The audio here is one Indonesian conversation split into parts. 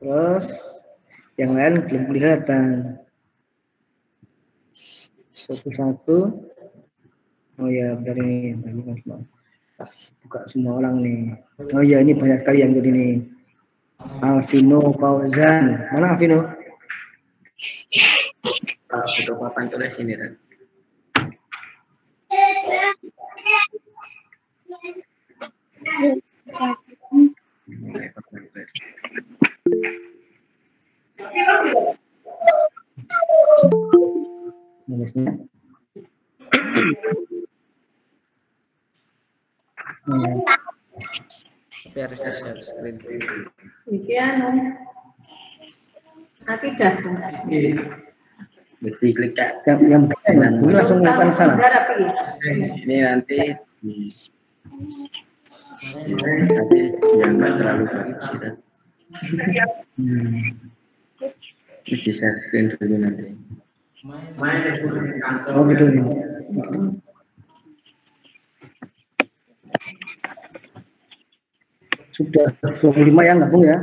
Terus yang lain belum kelihatan. 21. Oh ya, bentar ini. Buka semua orang nih. Oh ya, ini banyak sekali yang ikut ini. Alvino Fauzan. Mana Alvino? Itu papan tulis ini kan. Nulisnya. Tapi harus di share screen. Iki anu. Akidah. Jadi klik Yang ini langsung kelihatan sana. ini nanti tapi yang nggak terlalu bagus sih kan. Di share screen dulu nanti. Oh gitu nih. Sudah 25 yang gabung ya.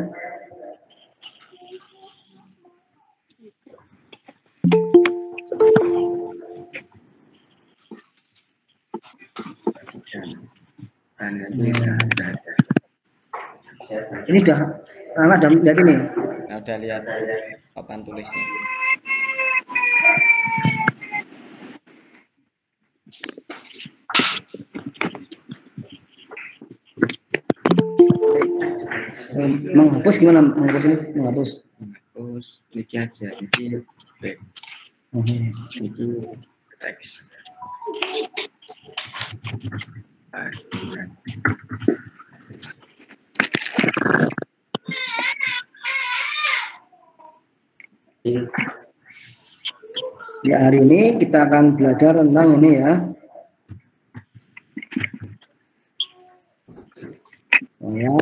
Ini udah anak udah lihat ini. Udah lihat papan tulisnya. Menghapus gimana? Menghapus ini? Menghapus. Terus klik aja ini back. Ini teks. Ya, hari ini kita akan belajar tentang ini ya. Oh ya.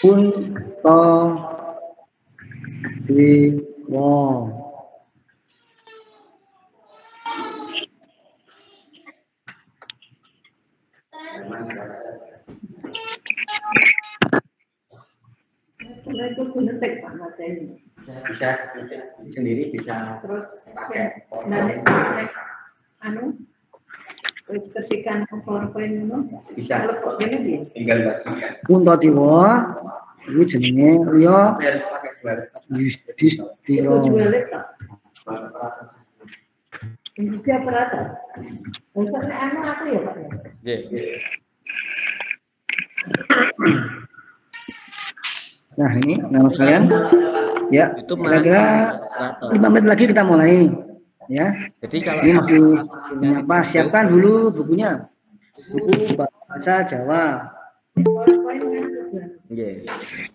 Punto di wow. Bisa sendiri bisa Terus pakai anu terus ketika PowerPoint itu bisa ini tinggal bagikan. Punto di wow. Ini jenenge Rio Harus pakai dua Yudhistira. Ini siapa rata? Misalnya anu aku ya Pak ya. Nah ini nama sekalian ya kira-kira 5 menit lagi kita mulai ya. Jadi kalau ini masih menyapa, siapkan dulu bukunya, buku bahasa Jawa.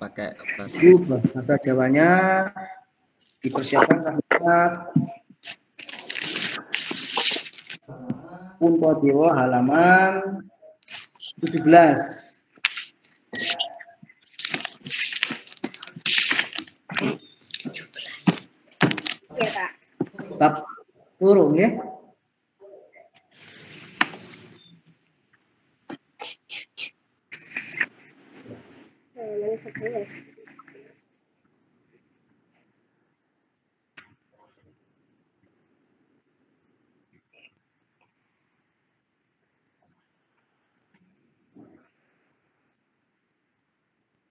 Pakai buku bahasa Jawanya dipersiapkan kasih Punto Dewa halaman 17. Bab urung ya.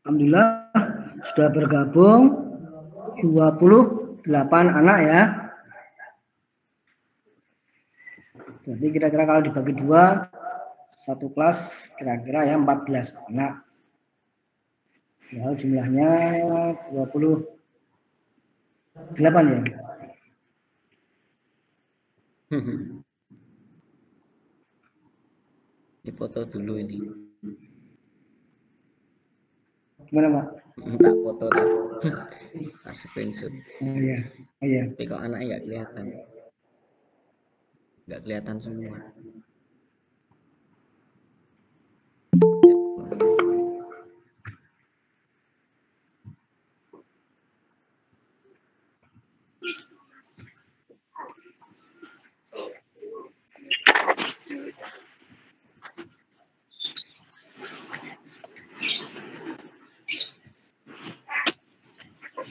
Alhamdulillah sudah bergabung 28 anak ya. Jadi kira-kira kalau dibagi dua, satu kelas kira-kira ya 14 anak. Ya, jumlahnya 28 ya. Dipoto dulu ini. Gimana Pak? Tak foto deh. Screenshot. Oh iya, oh iya. Tapi kok anaknya nggak kelihatan. Nggak kelihatan semua.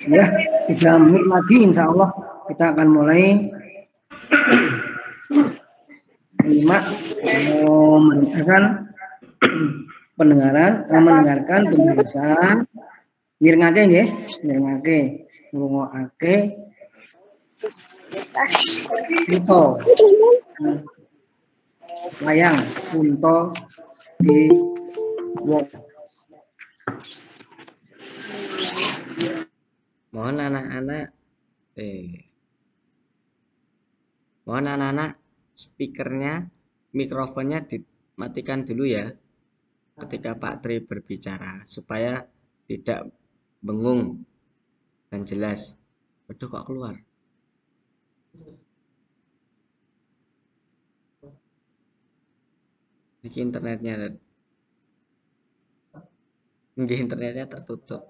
Ya, 3 menit lagi insya Allah kita akan mulai menyimak mendengarkan penjelasan mirengake nggih, mirengake ngrungokake Kunto wayang Kunto di Wong. Mohon anak-anak speakernya, mikrofonnya dimatikan dulu ya ketika Pak Tri berbicara supaya tidak bengung dan jelas. Waduh, kok keluar? Ini internetnya tertutup.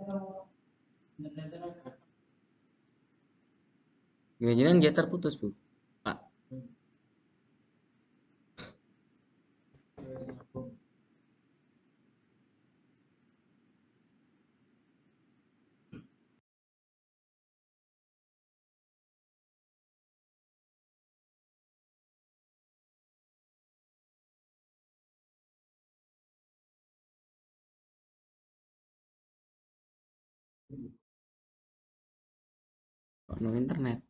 Gini dia terputus, Bu. Pak. Kok no internet?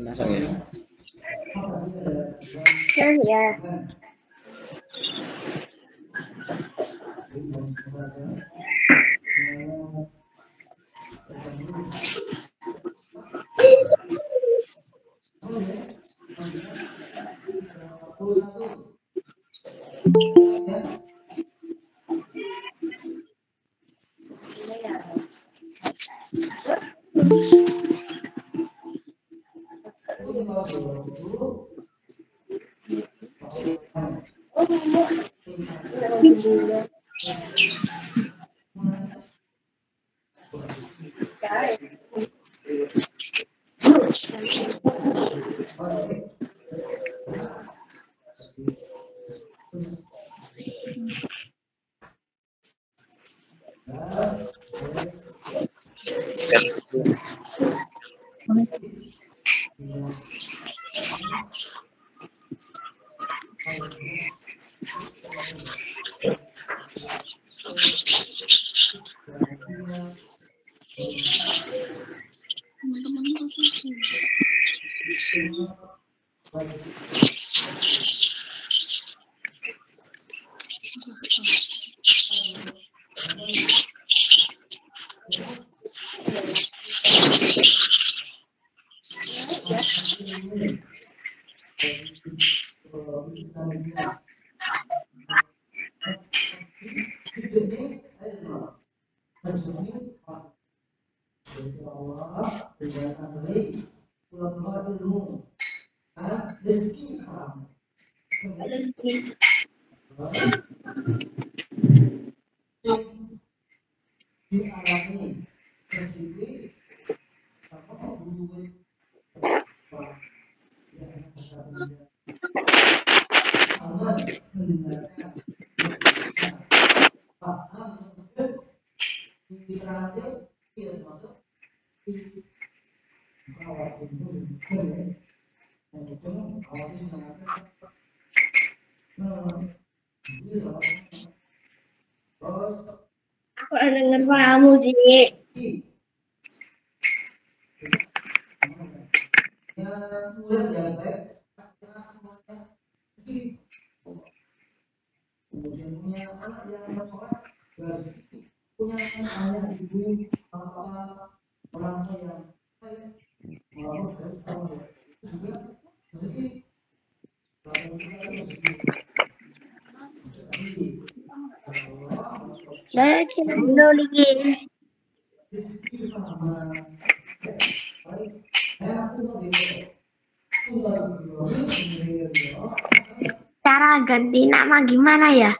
Masuk ya. Ya. Aku udah denger suaramu, Ji. Cara ganti nama gimana ya?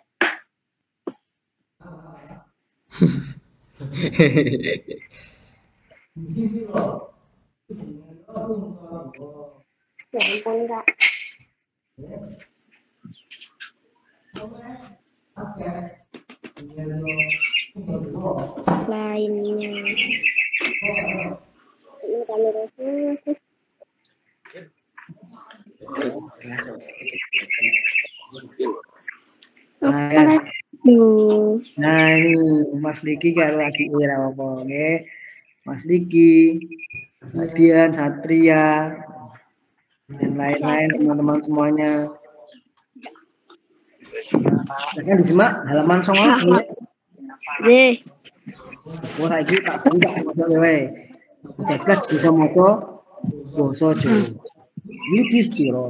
Ya ampun, Kak. Lainnya. Ini kameranya. Nah ini Mas Diki karo lagi ira apa nggih. Mas Diki, Dian, Satria, dan lain-lain teman-teman semuanya. Nah, disimak halaman 19 nggih. Nggih. Wah iki tak buka maca wae. Ceklek bisa maca basa Jawa. Yudhistira.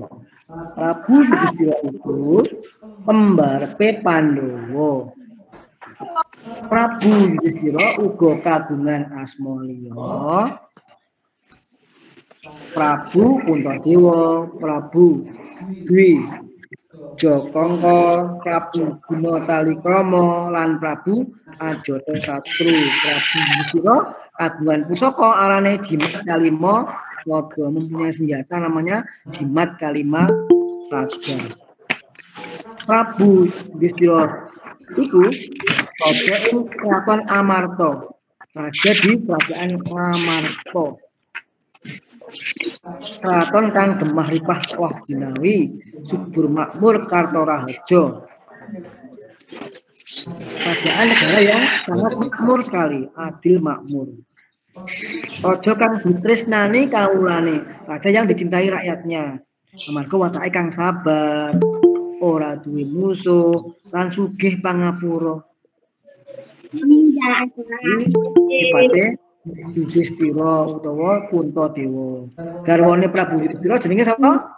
Prabu Yudhistira itu pembarepe Pandhawa. Prabu Yudhistira uga kagungan asma liya Prabu Puntadewa, Prabu Dwi Jokongko, Prabu Gunatalikrama lan Prabu Ajatasatru. Prabu Yudhistira kagungan pusaka arane Jimat Kalima Sada, mempunyai senjata namanya Jimat Kalima Sada. Prabu Yudhistira iku raja ing Kraton Amarta. Raja di Kerajaan Amarta. Kraton kang gemah ripah wah jinawi, subur makmur karto raharja. Kerajaan negara yang sangat makmur sekali, adil makmur. Raja kang ditresnani kawulane, raja yang dicintai rakyatnya. Amarga watake kang sabar, ora duwe musuh, lan sugih pangapura. Sipate Yudhistira utawa Puntadewa. Garwane Prabu Yudhistira jenenge sapa?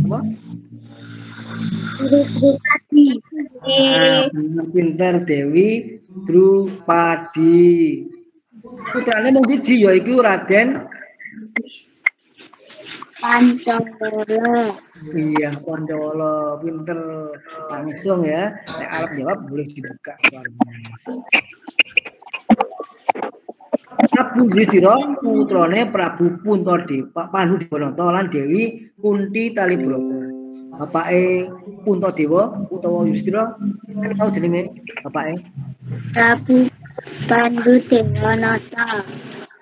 Apa? Drupadi. Pinter Dewi Drupadi. Putrane mung siji yaiku Raden Pancawala. Iya, Pancawala. Pinter langsung ya. Nek arep jawab boleh dibuka suaranya. Prabu Yudhistira putrane Prabu Puntadewa, Pandhudewanata lan Dewi Kunti Talibrata. Bapake Puntadewa utawa Yudhistira, nek tau jenenge bapake? Prabu Pandhudewanata.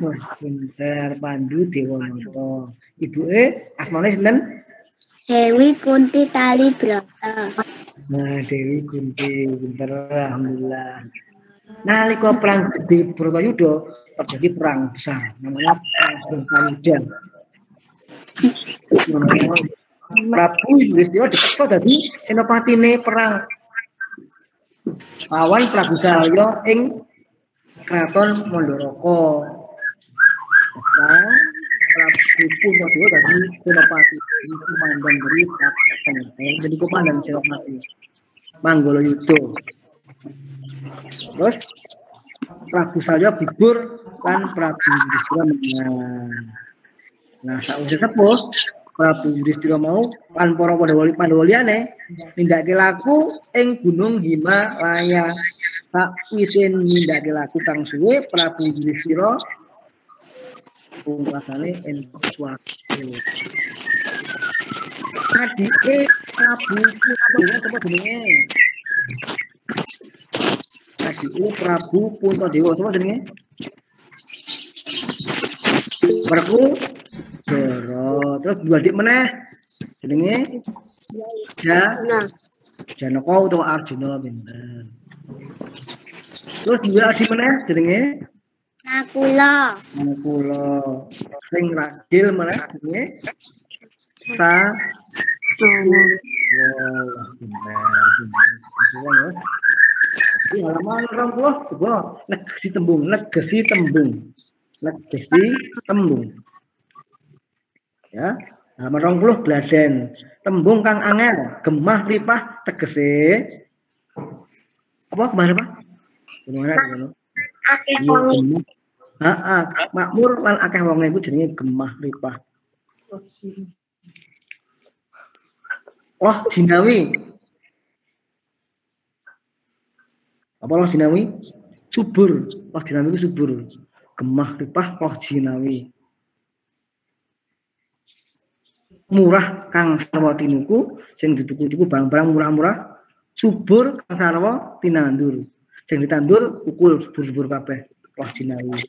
Wah, pinter Pandhudewanata. Ibuke asmane sinten? Dewi Kunti Talibrata. Nah, Dewi Kunti, pinter alhamdulillah. Nalika perang Gede Bratayuda terjadi perang besar namanya perang Bratayuda. Prabu Yudhistira dipaksa dadi senopatine perang lawan Prabu Salya ing Kraton Mandaraka. Perang Prabu Puntadewa dadi senopati, komandan dari kapten, jadi komandan senopati Manggalayuda. Terus Prabu Salya gugur lan Prabu Yudhistira menang. Nah, sausé sepuh Prabu Yudhistira mau lan para Pandhawa liyane nindakake laku ing Gunung Himalaya. Sakwise nindakake laku kang suwe, Prabu Yudhistira pungkasane entuk. Adike Prabu Puntadewa sapa jenenge? Adike Prabu Puntadewa sapa jenenge? Werkudara. Terus dua adik meneh jenenge Janaka utawa Arjuna pinter. Terus juga di mana jenenge? Nakula. Nakula. Sing ragil mana jenenge? Sa. Di halaman 20 coba negesi tembung. Ya, halaman 20 gladen. Tembung kang angel, gemah ripah tegese apa kemana Pak? Gimana? Akeh wong. Makmur lan akeh wonge iku jenenge gemah ripah. Loh jinawi. Apa loh jinawi? Subur. Loh jinawi itu subur. Gemah ripah loh jinawi. Murah kang sarwa tinuku sing dituku-tuku barang-barang murah-murah. Subur kang sarwa tinandur. Sing ditandur ukul subur-subur kabeh. Loh jinawi.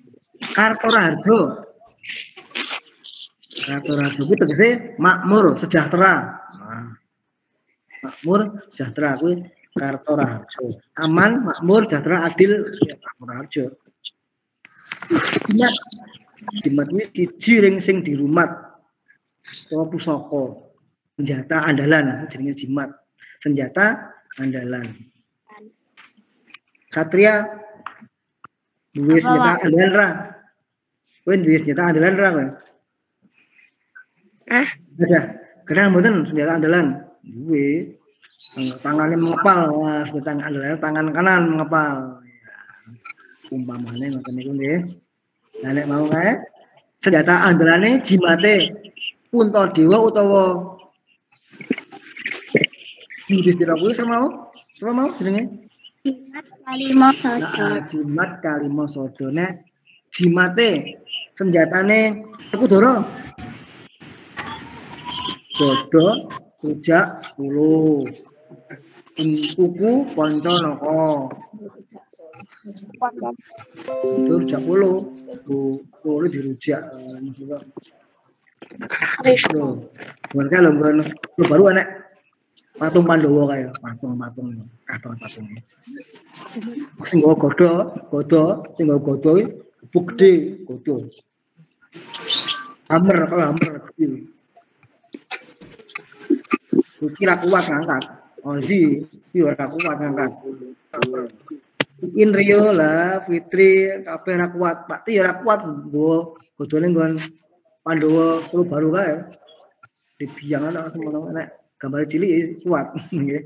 Kartoraharjo. Kartoraharjo kuwi tegese makmur, sejahtera. Makmur, sejahtera kuwi Kartoraharjo. Aman, makmur, sejahtera, adil, ya Kartoraharjo. Jimat kuwi siji ring sing dirumat. Utawa pusaka. Senjata andalan jenenge jimat. Senjata andalan. Satria duwe senjata andalan ra? Kowe duwe senjata andalan ra kowe? Ada. Kenal mboten senjata andalan? Duwe. Tangannya mengepal, wah senjata andalan tangan kanan mengepal. Ya. Umpamane ngoten niku nggih. Lah nek mau kae senjata andalane jimate Puntadewa utawa Yudhistira kuwi sama mau jenenge? Jimat Kalimasada. Jimat Kalimasada. Nek jimate senjatane Werkudara. Dodo, rujak, ulu. Kuku, Pancanaka. Itu rujak ulu. Ulu dirujak maksudnya. Mereka lho baru anak patung Pandawa kaya patung kabeh patungnya. Sing nggo godo, sing nggo godo gebuk gede, godo. Hammer gede. Kira kuat ngangkat. Oh si ora kuat ngangkat. Bikin Rio lah, Fitri kabeh ora kuat. Pak Ti ora kuat nggo godone nggon Pandawa kulo baru kae. Di biang ana semono nek gambar cilik kuat nggih.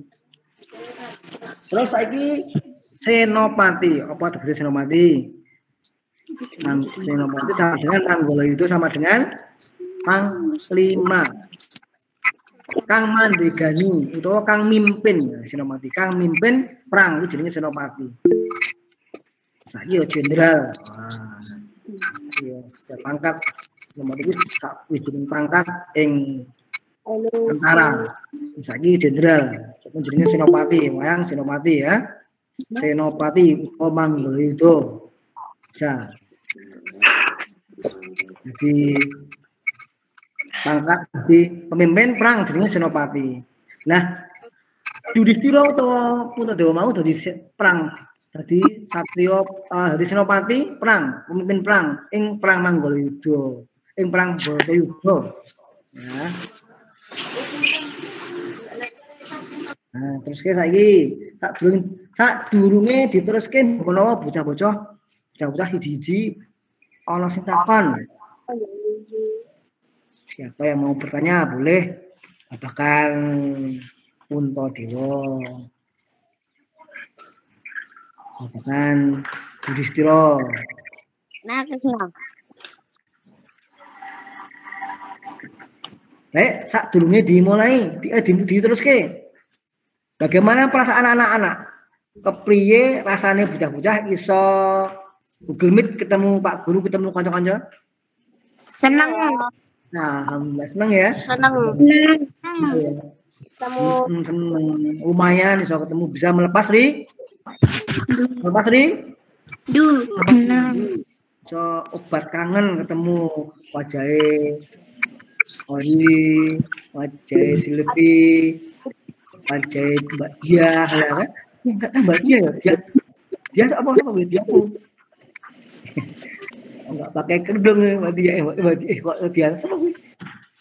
Terus saiki Senopati, apa tegese Senopati? Senopati sama dengan Manggala itu sama dengan Panglima. Kang mandegani utawa kang mimpin Senopati. Kang mimpin perang itu jenenge Senopati. Saiki yo jenderal. Iya, pangkat Senopati itu wis jeneng pangkat ing tentara. Saiki jenderal. Jenenge Senopati, wayang Senopati ya. Senopati utawa Manggala. Bisa. Jadi pangkat di pemimpin perang jenenge Senopati. Nah, Yudhistira utawa Puntadewa mau dadi perang. Dadi satriya dadi Senopati perang, pemimpin perang ing perang Manggalayuda, ing perang Bharatayuda. Ya. Nah, terus ke saiki sak durunge diteruske menawa bocah-bocah hiji-hiji ana sing takon. Siapa yang mau bertanya boleh. Apakah Puntadewa? Apakah Yudhistira? Nah, kenal. Sak durunge dimulai, diteruske. Bagaimana perasaan anak-anak? Kepriye rasane bocah-bocah iso Google Meet ketemu Pak Guru, ketemu kanca-kanca? Senang. Nah, alhamdulillah senang ya. Senang. Ketemu lumayan iso ketemu bisa melepas Ri. So obat kangen ketemu wajahe Ori, wajahe Silvi, wajahe Mbak Dia, ya kan? Enggak kan Mbak Dia ya? Dia apa dia aku. Enggak pakai kerudung dia kok dia apa kuwi?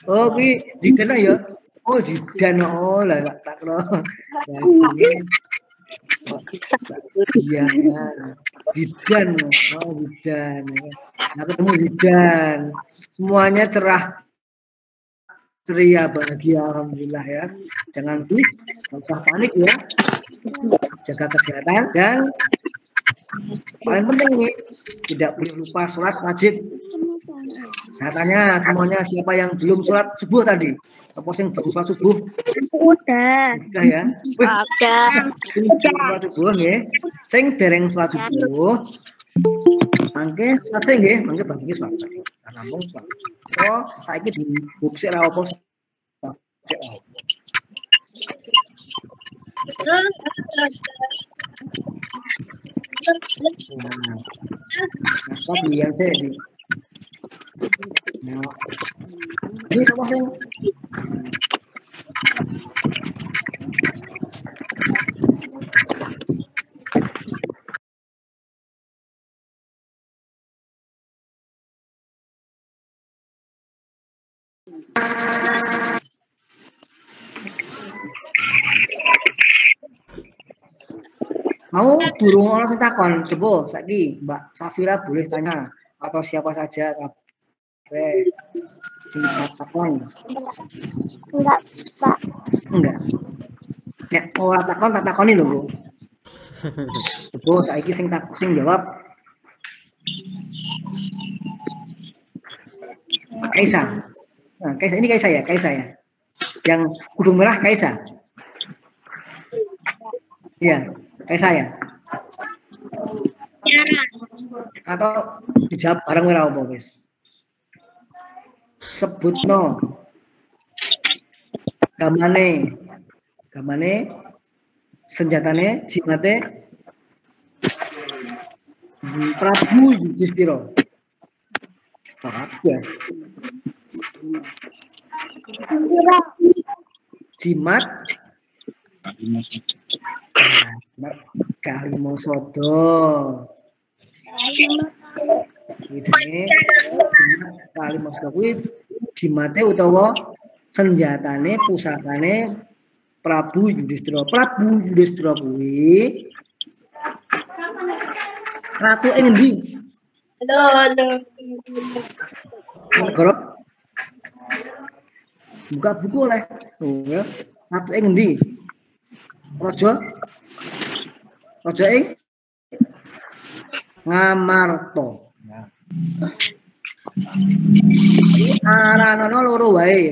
Oh kuwi Zidane ya. Oh Zidane lah tak kira. Iya, Zidane. Oh Zidane. Nah, ketemu Zidane. Semuanya cerah, ceria, bahagia, alhamdulillah ya. Jangan usah panik ya. Jaga kesehatan dan paling penting nih tidak boleh lupa sholat wajib. Saya tanya semuanya siapa yang belum sholat subuh tadi? Apa sing belum sholat subuh? Udah. Udah ya. Udah. Sholat subuh nggih. Sing dereng sholat subuh. Mangke selesai nggih, mangke bagi sholat. Rampung sholat. Oh, saiki dibukti ra apa. Nah, yang tadi. Nah, ini apa sih? Mau durung ana sing takon, coba saiki Mbak Safira boleh tanya atau siapa saja kabeh sing takon. Enggak, Pak. Enggak. Nek ora takon tak takoni lho, Bu. Coba saiki sing jawab. Kaisa. Nah, Kaisa ini Kaisa ya. Yang kudung merah Kaisa. Iya. Kaisa ya? Atau dijawab bareng ora apa wis. Sebutno gamane senjatane jimate Prabu Yudhistira. Ya. Jimat Kalimasada. Ini Kalimasada kuwi jimate utawa senjatane pusakane Prabu Yudhistira. Prabu Yudhistira kuwi ratu ing endi? Halo. Negara. Buka buku oleh. Oh ya. Ratu ing endi? Raja ing Ngamarta. Aranana loro wae.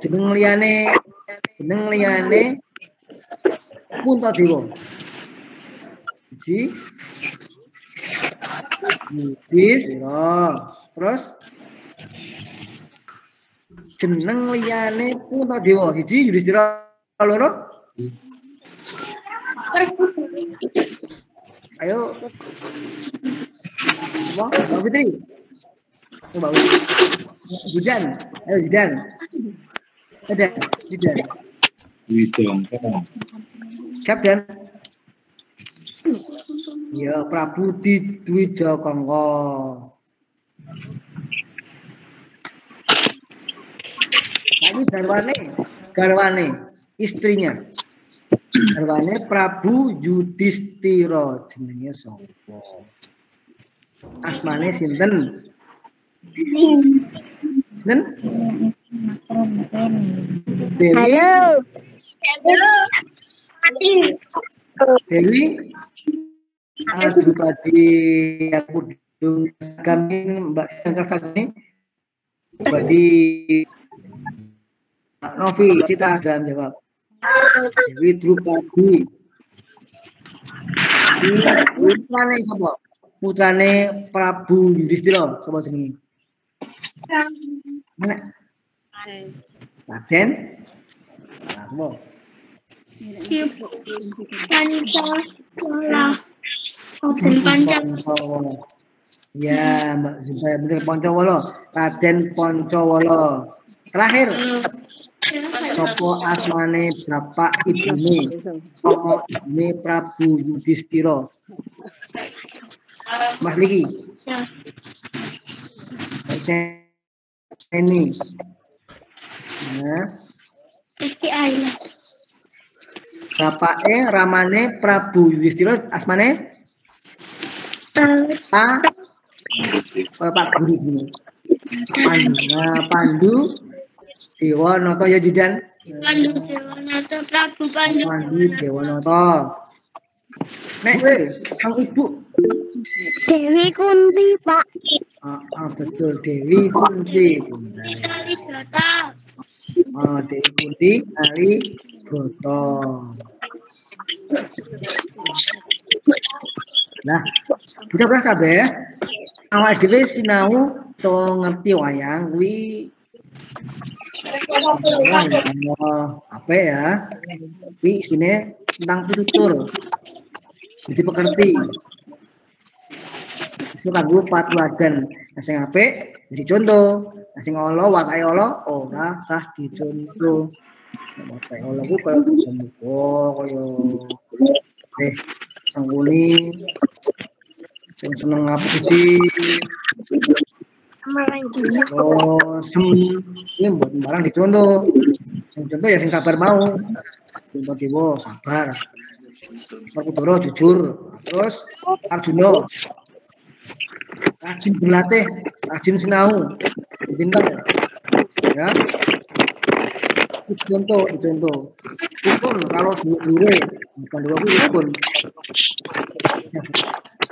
Jeneng liyane Puntadewa. Siji Yudhistira. Terus jeneng liyane Puntadewa. Siji Yudhistira, loro. Ayo. Mbak Fitri. Mbak Fitri. Jidan. Ayo Jidan. Ada Jidan. Siap Dan? Ya Prabu Dwijakangka. Ini garwane istrinya. Garwane Prabu Yudhistira jenenge sapa? Asmane sinten? Sinten? Halo. Dewi Drupadi yang kudung kami Mbak Sangkarsani Drupadi Novi Cita Azam jawab. Dewi Drupadi. Putrane sapa? Putrane Prabu Yudhistira sapa jenenge? Mana? Raden. Nah, semua. Pancawala. Ya, Mbak Zubair bener Pancawala. Raden Pancawala. Terakhir. Sopo asmane bapak ibune? Sopo ibune Prabu Yudhistira? Mas Liki. Ini. Nah. Iki ayo. Bapake ramane Prabu Yudhistira asmane? Pak Guru sini. Pandu Dewanata ya Jidan. Pandu Dewanata, Prabu Pandu. Pandu Dewanata. Nek sang ibu. Dewi Kunti, Pak. Betul Dewi Kunti. Dewi Kunti Ali Broto. Nah, ucaplah kabeh awak dhewe sinau to ngerti wayang kuwi apa ya? Kuwi isine tentang pitutur. Jadi pekerti. Iso kanggo patuladan. Sing apik jadi contoh. Sing ala watake ala ora sah dicontoh. Watake ala ku kaya semuka kaya sangguni sing seneng ngapusi ini buat barang dicontoh yang contoh ya sing sabar mau contoh dewa sabar Werkudara jujur terus Arjuna rajin berlatih rajin sinau pintar ya dicontoh rukun kalau dulu bukan dua rukun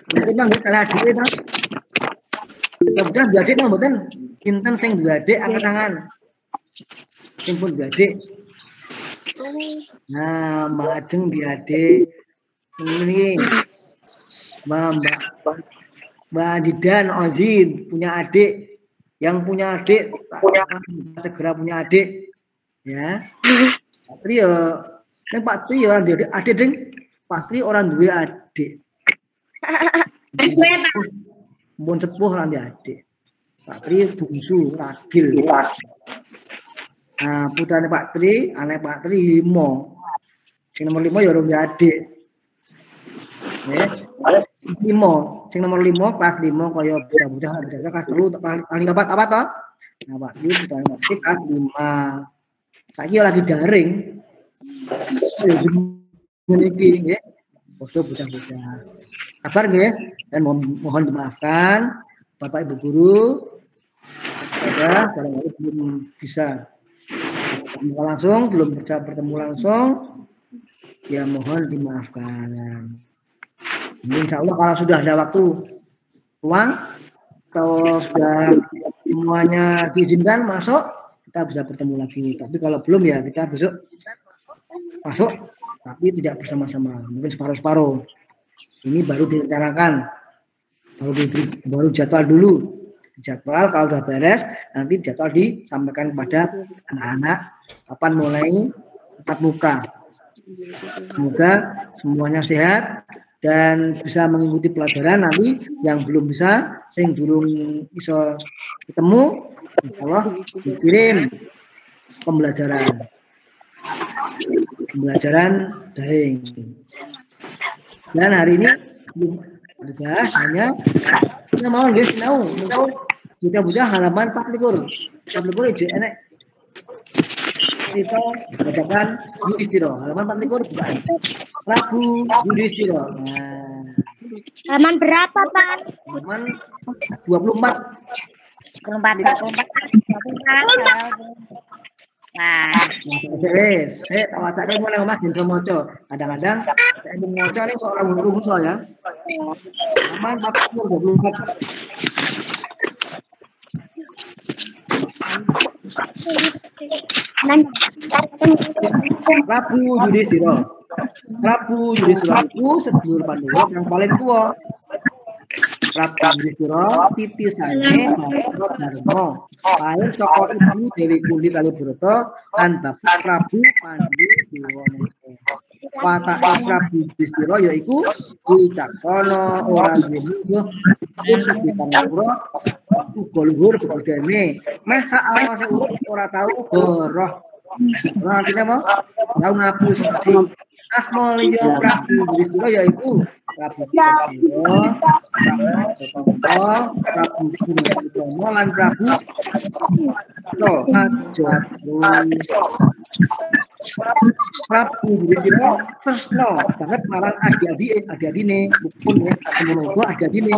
mungkin nang kalah dhewe ta. Mudah jadi nang mboten kinten sing duwe adik angkat tangan. Sing pun duwe adik. Nah, Mbak Ajeng di adik. Ini Mbak Jidan Ozin punya adik. Yang punya adik segera punya adik. Ya. Patri ya nek Pak Tri orang duwe adik ding. Pak Tri orang duwe adik. Mbon sepuh lan adik. Pak Tri bungsu ragil. Nah, putrane Pak Tri, anak Pak Tri 5. Sing nomor 5 ya ora adik. Nggih. 5. Sing nomor 5 kelas 5 kaya bocah-bocah kelas 3 paling apa to? Nah, Pak Tri putrane Pak Tri kelas 5. Saiki lagi daring. Niki nggih. Bocah-bocah. Sabar guys dan mohon dimaafkan Bapak Ibu guru ya barangkali belum bisa bertemu langsung belum bisa bertemu langsung ya mohon dimaafkan. Insya Allah kalau sudah ada waktu luang kalau sudah semuanya diizinkan masuk kita bisa bertemu lagi tapi kalau belum ya kita besok masuk tapi tidak bersama-sama mungkin separuh-separuh. Ini baru direncanakan, baru jadwal dulu. Jadwal kalau sudah beres, nanti jadwal disampaikan kepada anak-anak kapan mulai tatap muka. Semoga semuanya sehat dan bisa mengikuti pelajaran nanti yang belum bisa, sing belum bisa ketemu, insya Allah dikirim pembelajaran daring. Dan hari ini juga hanya kita mau guys tahu bocah-bocah halaman 44 itu enak kita bacakan Yudhistira halaman 44 bukan Prabu Yudhistira. Nah, Halaman berapa, Pak? halaman 24. Nah, wes, saya tak baca deh mulai omah jenso moco. Kadang-kadang saya moco nih soal rumus ya. Aman 24. Prabu Yudhistira. Prabu Yudhistira itu sedulur Pandhawa yang paling tua. Prabu Yudhistira titisane Bharat Dharma. Lair saka ibu Dewi Kunti kali Brata lan bapak Prabu Pandu Dewanata. Watake Prabu Yudhistira yaiku wicaksana ora duwe musuh sing pangapura uga luhur budayane. Meh sak awase urip ora tau goroh Nah, artinya apa? Tahu ngapus si asma liya Prabu Yudhistira yaitu Prabu Prabu Prabu Gunawutrono lan Prabu Prabu Yudhistira tresna banget marang adik-adine pun ya semono adik-adine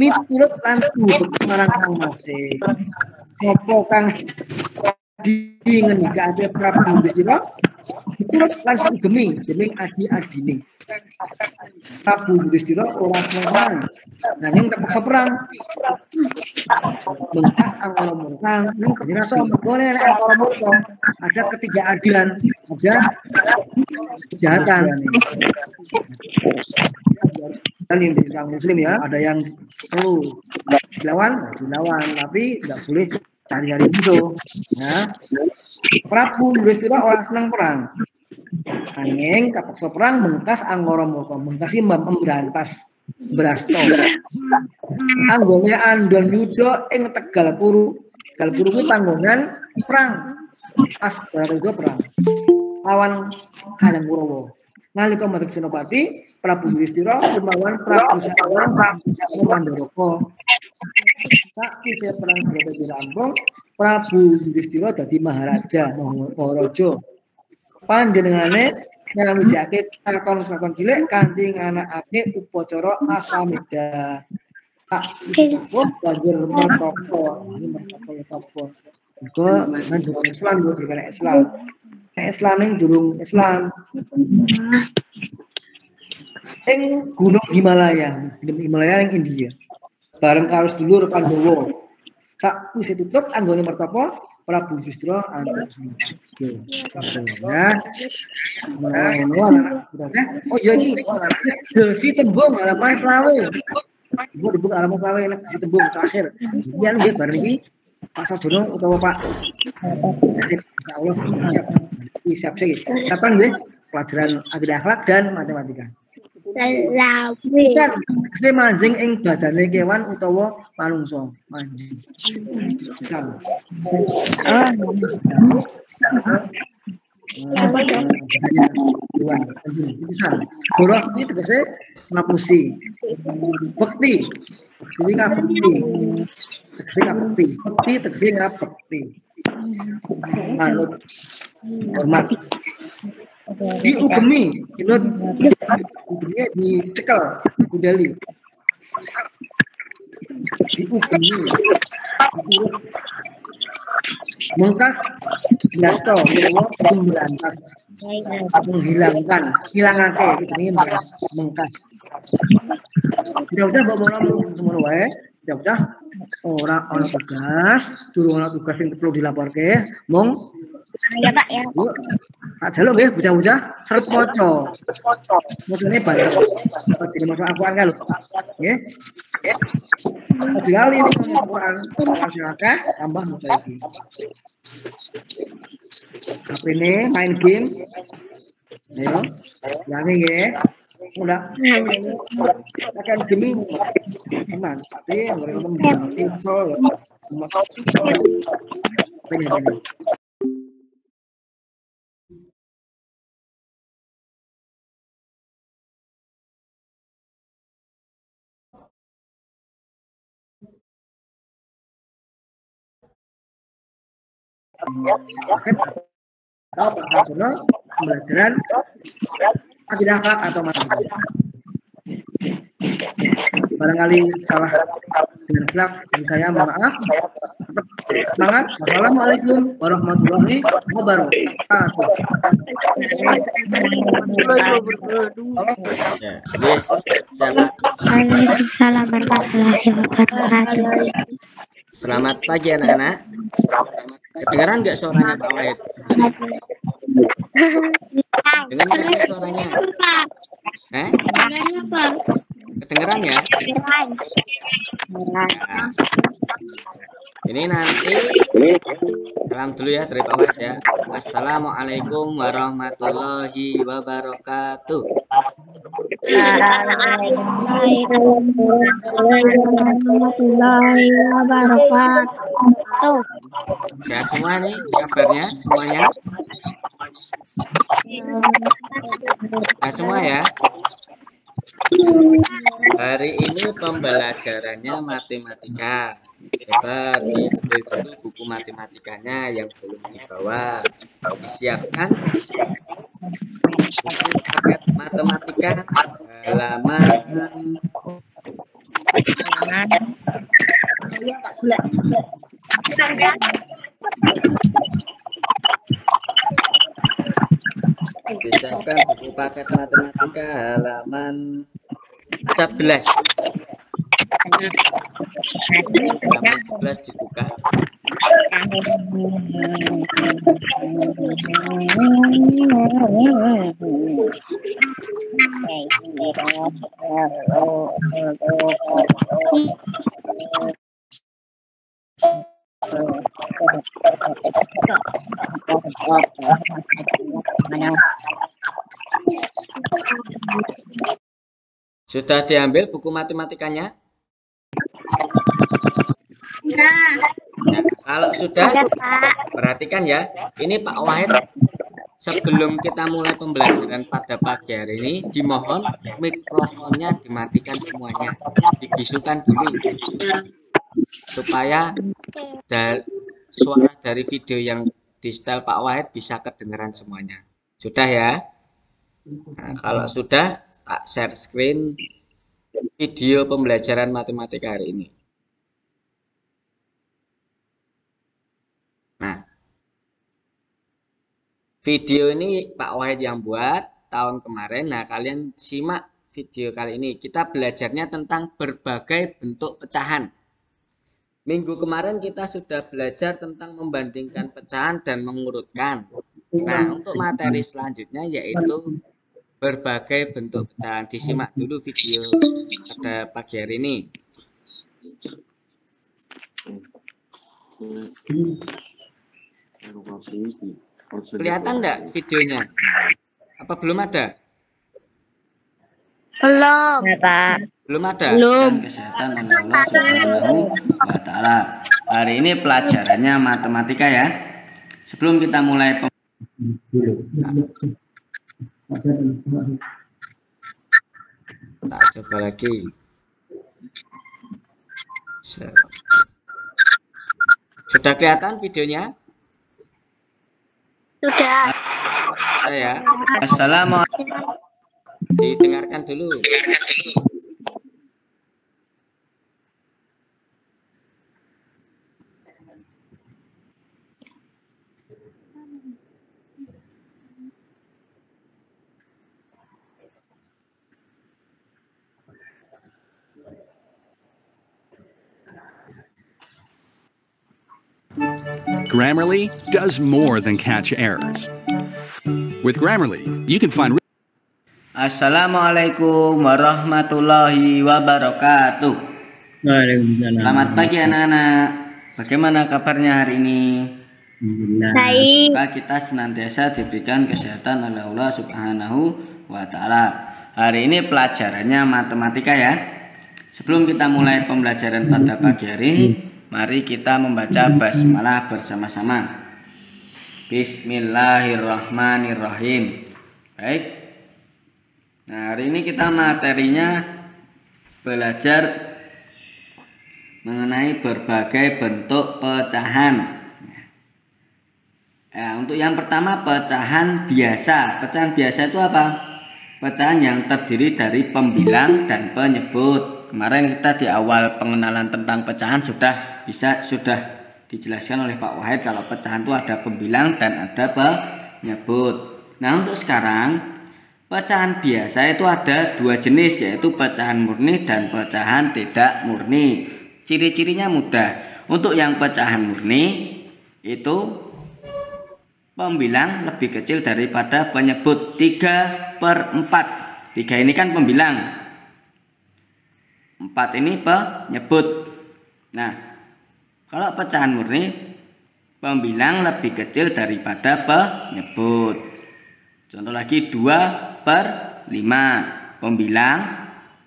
miturut lan tunduk marang Kang Mase. Sapa kang ngendikake Prabu Yudhistira miturut lan sugemi dening adik-adine. Prabu Yudhistira ora seneng nanging terpaksa perang. Mengkas Anggara Murka ning dirasa menggone nek Anggara Murka ada ketidakadilan, ada kejahatan. Dan ini orang Muslim ya, ada yang perlu dilawan, tapi nggak boleh cari-cari musuh. Ya. Prabu Yudhistira orang senang perang. Angin kapaksa perang mengkas Anggara Murka, mengkasi memberantas Brasto. Anggone Andon Yuda ing Tegal Puru. Tegal Puru kuwi panggonan perang. Pas Balareja perang lawan Hayam Kurawa. Nalika mati Senopati, Prabu Yudhistira kemawan Prabu Mandoroko. Sakwise perang Balareja rampung, Prabu Yudhistira dadi Maharaja Maharaja. Panjenengane ngawisake kraton-kraton cilik kanthi nganakake upacara Aswamedha. Banjur mertapa, Iku durung Islam, durung Islam. Islam ing durung Islam. Ing Gunung Himalaya ing India. Bareng karo sedulur Pandhawa. Sakwise tutup anggone mertapa Prabu Yudhistira antuk ya. Oh iya iki Desi Tembung halaman 20. Ibu dibuka halaman 20 enak Desi Tembung terakhir. Kemudian nggih bareng iki Pak Sarjono utawa Pak insyaallah siap sih. Kapan nggih pelajaran akidah akhlak dan matematika. Bisa manjing ing badane kewan utawa manungsa manjing. Bisa. Bisa. Goroh iki tegese ngapusi. Bekti. Kuwi ngabekti. Tegese ngabekti. Bekti tegese ngabekti. Manut hormat. Diugemi, ugeminya dicekel, digundali. Diugemi, mengkas, Brasto, memberantas, menghilangkan, hilangake, ini mengkas. Udah bawa semua wae, udah orang tugas, turun orang tugas yang perlu dilaporke, mong. Ya Pak ya. Tak jaluk nggih bocah-bocah serep maca. Macane banyak. Dadi maca Al-Qur'an lho. Nggih. Aja lali iki Al-Qur'an. Silakan tambah maca iki. HP-ne main game. Ayo. Lani nggih. Udah. Akan game teman. Tapi anggere teman iso ya. Pengen. Atau pelajaran akidah akhlak atau matematika. Barangkali salah dengan khilaf dan saya maaf. Semangat. Wassalamualaikum warahmatullahi wabarakatuh. Waalaikumsalam warahmatullahi wabarakatuh. Selamat pagi anak-anak. Kedengaran nggak suaranya Pak Wahid? Dengar nggak suaranya? Kedengaran ya? Ini nanti salam dulu ya dari Pak Wahid ya. Assalamualaikum warahmatullahi wabarakatuh. Warahmatullahi wabarakatuh. Sehat semua nih kabarnya semuanya? Nah, semua ya. Hari ini pembelajarannya matematika. Coba diambil dulu buku matematikanya yang belum dibawa. Disiapkan buku paket matematika halaman disiapkan buku paket matematika halaman 11. Halaman 11 dibuka. Sudah diambil buku matematikanya? Nah, Nah, kalau sudah, perhatikan ya. Ini Pak Wahid, sebelum kita mulai pembelajaran pada pagi hari ini, dimohon mikrofonnya dimatikan semuanya. Dibisukan dulu. Supaya suara dari video yang di setel Pak Wahid bisa kedengaran semuanya. Sudah ya? Nah, kalau sudah, tak share screen video pembelajaran matematika hari ini. Nah, video ini Pak Wahid yang buat tahun kemarin. Nah, kalian simak video kali ini. Kita belajarnya tentang berbagai bentuk pecahan. Minggu kemarin kita sudah belajar tentang membandingkan pecahan dan mengurutkan. Nah, untuk materi selanjutnya yaitu berbagai bentuk pecahan. Disimak dulu video pada pagi hari ini. Kelihatan enggak videonya? Apa belum ada? belum. Pak. Belum ada? Belum. Kesehatan oleh Allah Subhanahu wa Ta'ala. Hari ini pelajarannya matematika ya. Sebelum kita mulai tak coba lagi. Sudah kelihatan videonya? Sudah. Ya. Assalamualaikum. Didengarkan dulu. Grammarly does more than catch errors. With Grammarly, you can find... Assalamualaikum warahmatullahi wabarakatuh. Selamat pagi anak-anak. Bagaimana kabarnya hari ini? Baik. Semoga kita senantiasa diberikan kesehatan oleh Allah Subhanahu wa Ta'ala. Hari ini pelajarannya matematika ya. Sebelum kita mulai pembelajaran pada pagi hari ini, mari kita membaca basmalah bersama-sama. Bismillahirrahmanirrahim. Baik. Nah, hari ini kita materinya belajar mengenai berbagai bentuk pecahan. Untuk yang pertama pecahan biasa. Pecahan biasa itu apa? Pecahan yang terdiri dari pembilang dan penyebut. Kemarin kita di awal pengenalan tentang pecahan sudah dijelaskan oleh Pak Wahid kalau pecahan itu ada pembilang dan ada penyebut. Nah, untuk sekarang pecahan biasa itu ada dua jenis, yaitu pecahan murni dan pecahan tidak murni. Ciri-cirinya mudah. Untuk yang pecahan murni itu pembilang lebih kecil daripada penyebut 3/4. 3 ini kan pembilang, 4 ini penyebut. Nah, kalau pecahan murni pembilang lebih kecil daripada penyebut. Contoh lagi 2/5.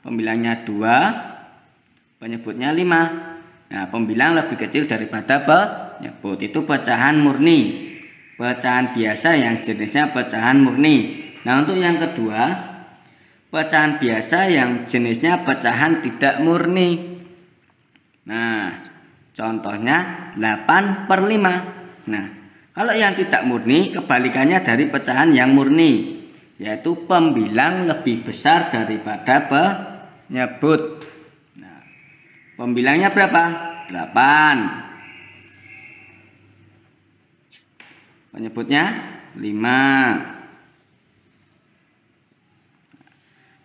Pembilangnya 2, penyebutnya 5. Nah, pembilang lebih kecil daripada penyebut, itu pecahan murni. pecahan biasa yang jenisnya pecahan murni. Nah, untuk yang kedua, pecahan biasa yang jenisnya pecahan tidak murni. Nah, contohnya 8/5. Nah, kalau yang tidak murni kebalikannya dari pecahan yang murni, yaitu pembilang lebih besar daripada penyebut. Nah, pembilangnya berapa? 8. Penyebutnya 5.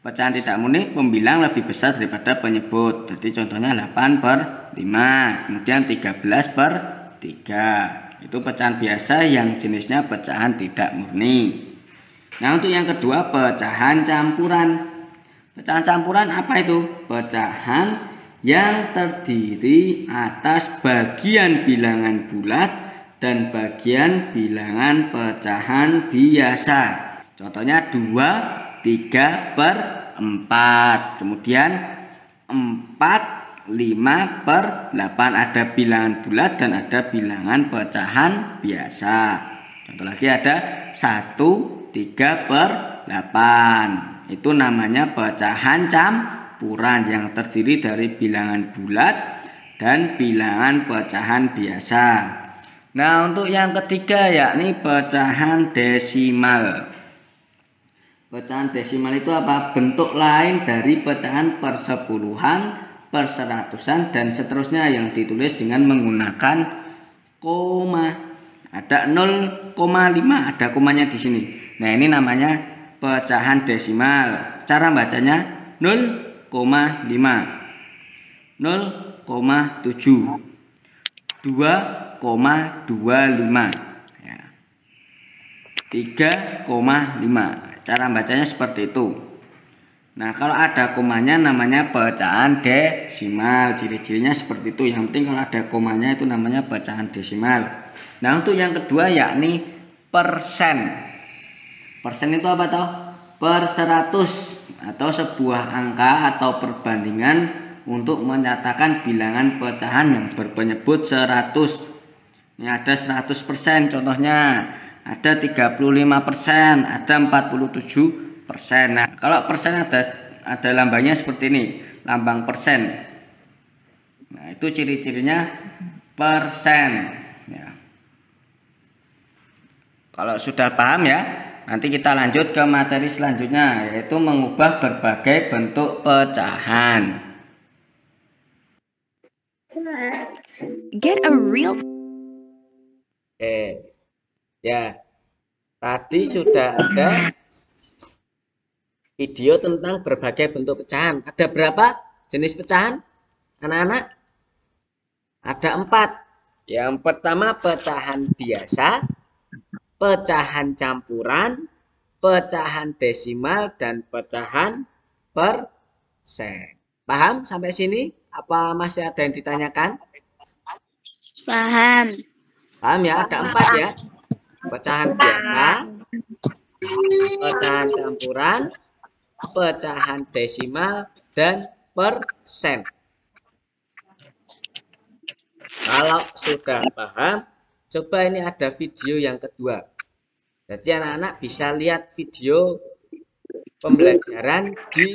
Pecahan tidak murni pembilang lebih besar daripada penyebut. Jadi contohnya 8/5. Kemudian 13/3. Itu pecahan biasa yang jenisnya pecahan tidak murni. Nah, untuk yang kedua, pecahan campuran. Pecahan campuran apa itu? Pecahan yang terdiri atas bagian bilangan bulat dan bagian bilangan pecahan biasa. Contohnya 2, 3/4. Kemudian 4, 5/8. Ada bilangan bulat dan ada bilangan pecahan biasa. Contoh lagi ada 1, 3/8. Itu namanya pecahan campuran yang terdiri dari bilangan bulat dan bilangan pecahan biasa. Nah, untuk yang ketiga yakni pecahan desimal. Pecahan desimal itu apa? Bentuk lain dari pecahan persepuluhan, perseratusan, dan seterusnya yang ditulis dengan menggunakan koma. Ada 0,5, ada komanya di sini. Nah, ini namanya pecahan desimal. Cara bacanya 0,5, 0,7, 2,25, ya, 3,5. Cara bacanya seperti itu. Nah, kalau ada komanya namanya pecahan desimal. Ciri-cirinya seperti itu. Yang penting kalau ada komanya itu namanya pecahan desimal. Nah, untuk yang kedua yakni persen. Persen itu apa toh? Per 100 atau sebuah angka atau perbandingan untuk menyatakan bilangan pecahan yang berpenyebut 100. Ini ada 100%, contohnya ada 35%, ada 47%. Nah, kalau persen ada lambangnya seperti ini, lambang persen. Nah, itu ciri-cirinya persen. Ya. Kalau sudah paham ya, nanti kita lanjut ke materi selanjutnya, yaitu mengubah berbagai bentuk pecahan. Get a real. Ya, tadi sudah ada video tentang berbagai bentuk pecahan. Ada berapa jenis pecahan, anak-anak? Ada 4. Yang pertama pecahan biasa, pecahan campuran, pecahan desimal, dan pecahan persen. Paham sampai sini? Apa masih ada yang ditanyakan? Paham. Paham ya? Ada 4 ya. Pecahan biasa, pecahan campuran, pecahan desimal, dan persen. Kalau sudah paham, coba ini ada video yang kedua. Jadi anak-anak bisa lihat video pembelajaran di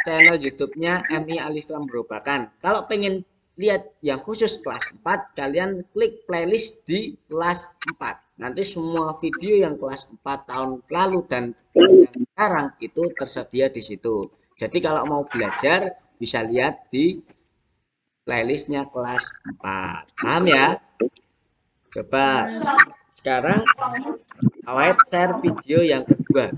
channel YouTube-nya MI Alislam Berobakan. Kalau pengen lihat yang khusus kelas 4, kalian klik playlist di kelas 4. Nanti semua video yang kelas 4 tahun lalu dan yang sekarang itu tersedia di situ. Jadi kalau mau belajar bisa lihat di playlistnya kelas 4. Paham ya? Coba sekarang awet share video yang kedua.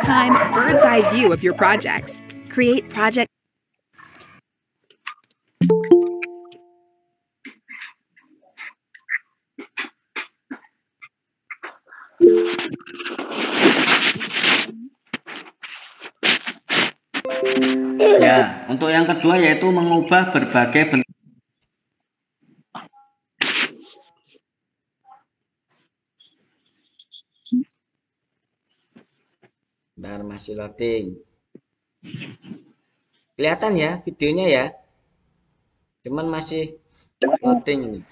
Time bird's eye view of your projects. Create project. Ya, untuk yang kedua yaitu mengubah berbagai bentuk. Bentar, masih loading. Kelihatan ya videonya ya? Cuman masih Loading ini.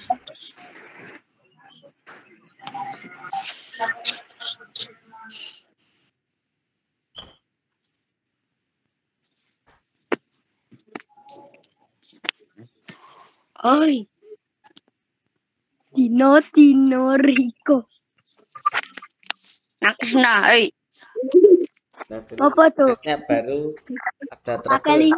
Oi. Dino Rico. Aku senang, apa tuh? Baru ada Kali.